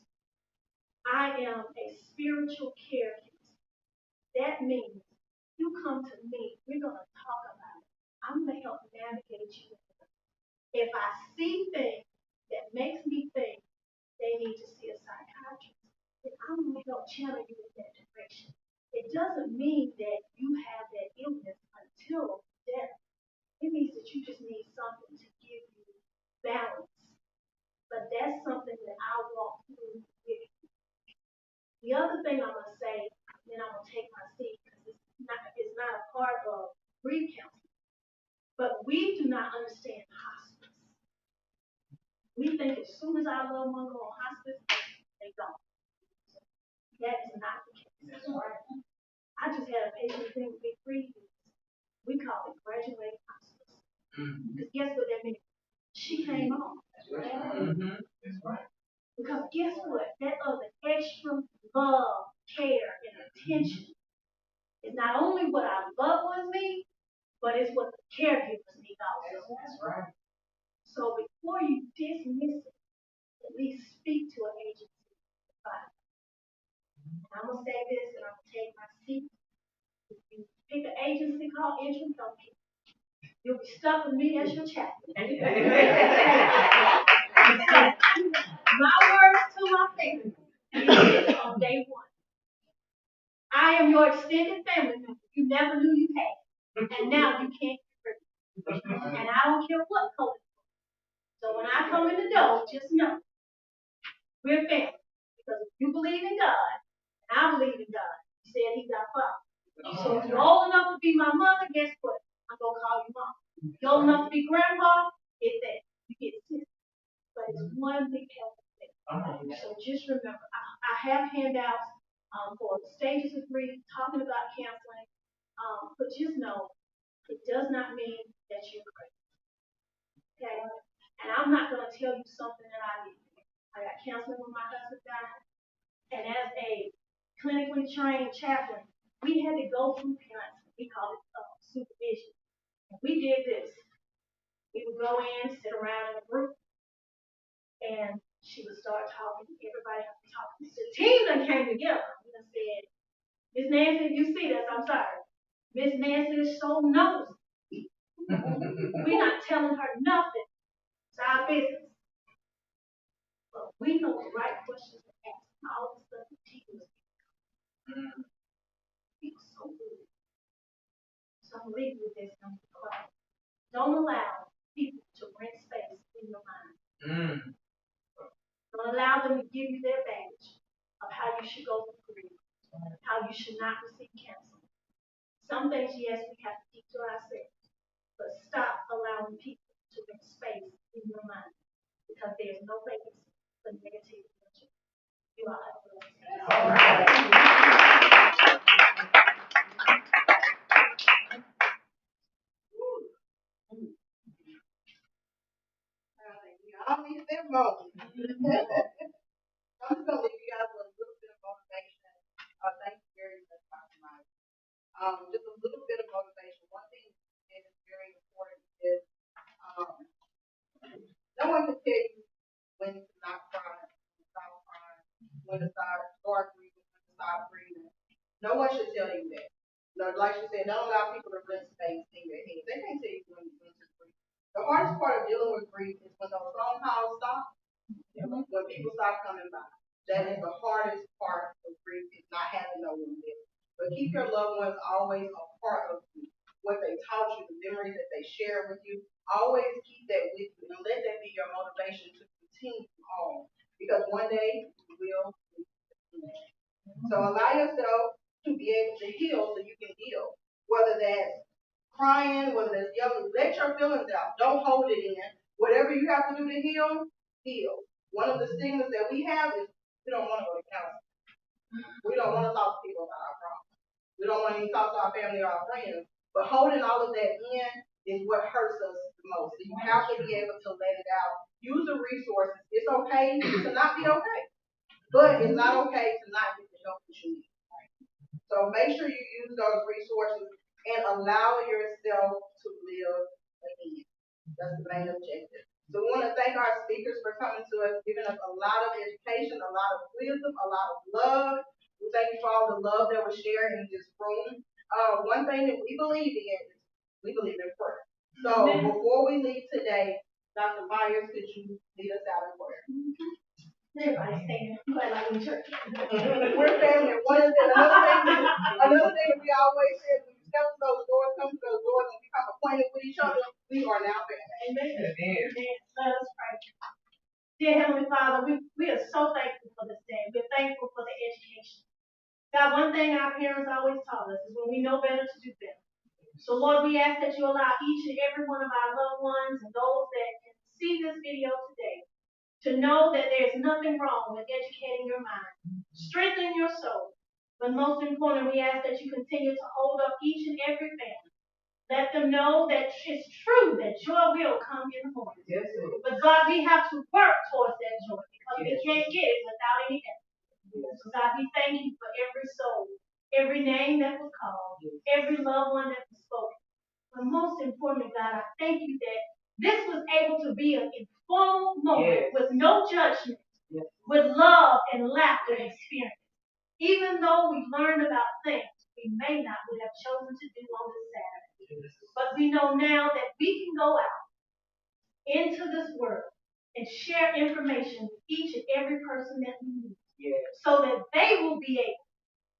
I am a spiritual care counselor. That means you come to me, we're going to talk about it. I'm going to help navigate you. If I see things that makes me think they need to see a psychiatrist, then I'm going to help channel you in that direction. It doesn't mean that you have that illness until death. It means that you just need something to give you balance. But that's something that I walk through with you. The other thing I'm going to say, then I'm going to take my seat because it's not a part of grief counseling. But we do not understand hospice. We think as soon as our loved one go on hospice, they go. That is not the case. That's right. I just had a patient thing with me 3 years. We call it graduating hospice. Because guess what that means? She came on. That's right. That's right. Because guess what? That other extra love, care, and attention is not only what our loved ones need, but it's what the caregivers need also. That's right. So before you dismiss it, at least speak to an agency. And I'm going to say this and I'm going to take my seat. If you pick an agency called Interim Healthcare, you'll be stuck with me as your chaplain. My words to my family is on day one. I am your extended family member you never knew you had. And now you can't get rid of me. And I don't care what color. So when I come in the door, just know we're family. Because if you believe in God, and I believe in God, He said He's our Father. So if you're old enough to be my mother, guess what? I'm going to call you mom. If you're old enough to be grandpa, it's that. You get sister. But it's one big healthy thing. So just remember, I have handouts for the stages of grief, talking about counseling. But just know, it does not mean that you're crazy. Okay? And I'm not going to tell you something that I did. I got counseling when my husband died. And as a clinically trained chaplain, we had to go through counseling. We call it supervision. And we did this. We would go in, sit around in a group, and she would start talking. Everybody would be talking. The team that came together and said, Miss Nancy, if you see this, I'm sorry. Miss Nancy is so nosy. We're not telling her nothing. It's our business. But we know the right questions to ask. All the stuff the teachers do. So good. So I'm leaving with this. I'm quiet. Don't allow people to rent space in your mind. Don't allow them to give you their baggage of how you should go through grief, how you should not receive counseling. Some things, yes, we have to keep to ourselves, but stop allowing people to rent space in your mind because there's no vacancy for negative energy. You all have a blessed day. All right. I don't need them more. I'm just gonna leave you guys with a little bit of motivation. Thank you very much, Dr. Mike. Just a little bit of motivation. One thing that is very important is no one can tell you when to not cry, when to stop crying, when to start breathing, when to stop breathing. No one should tell you that. No, like she said, don't allow people to rent space in your head. They can't tell you when to breathe. The hardest part of dealing with grief is when those phone calls stop, when people stop coming by. That is the hardest part of grief, is not having no one there. But keep your loved ones always a part of you. What they taught you, the memories that they share with you, always keep that with you and let that be your motivation to continue on. Because one day you will meet the end. So allow yourself to be able to heal so you can heal. Whether that's crying, whether that's yelling, let your feelings out. Don't hold it in. Whatever you have to do to heal, heal. One of the stigmas that we have is we don't want to go to counseling. We don't want to talk to people about our problems. We don't want to even talk to our family or our friends. But holding all of that in is what hurts us the most. So you have to be able to let it out. Use the resources. It's okay to not be okay. But it's not okay to not get the help that you need. So make sure you use those resources and allow yourself to live again. That's the main objective. So we want to thank our speakers for coming to us, giving us a lot of education, a lot of wisdom, a lot of love. We thank you for all the love that was shared in this room. One thing that we believe in is we believe in prayer. So before we leave today, Dr. Myers, could you lead us out in prayer? Everybody stand. Like in church. We're family. Another thing that we always say is when you step to those doors, come to those doors, and become acquainted with each other, we are now family. Amen. Let us pray. Dear Heavenly Father, we are so thankful for this day. We're thankful for the education. God, one thing our parents always taught us is when we know better to do better. So Lord, we ask that you allow each and every one of our loved ones and those that can see this video today to know that there's nothing wrong with educating your mind, strengthen your soul. But most importantly, we ask that you continue to hold up each and every family. Let them know that it's true that joy will come in the morning. Yes, but God, we have to work towards that joy because we can't get it without any effort. So God, we thank you for every soul, every name that was called, every loved one that was spoken. But most importantly, God, I thank you that this was able to be an informal moment with no judgment, with love and laughter and experience. Even though we learned about things we may not would have chosen to do on this Saturday. But we know now that we can go out into this world and share information with each and every person that we meet. So that they will be able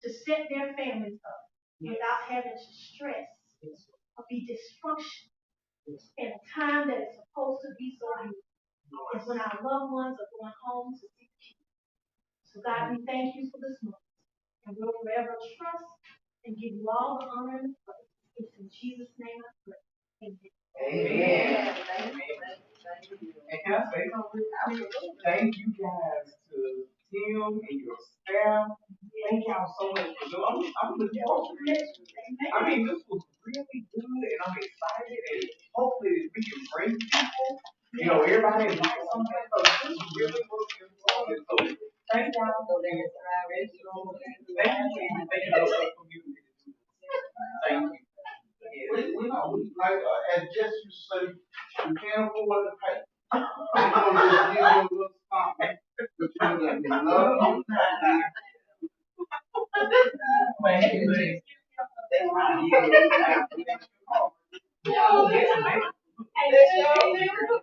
to set their families up without having to stress or be dysfunctional in a time that is supposed to be so beautiful. It's when our loved ones are going home to see peace. So God, we thank you for this moment. And we'll forever trust and give you all the honor and praise. It's in Jesus' name I pray. Amen. And can I say something? Thank you guys to Tim and your staff. Thank y'all so much for doing. I'm looking forward to it. I mean, this was really good, and I'm excited, and hopefully we can bring people. You know, everybody like something. So this really was informative. So thank y'all for that. Thank you for thinking of the community. Thank you. We know, like, as Jess used to say, we can't afford to pay. We're gonna just give you a little something, but you know that we love you. Thank you. Hey,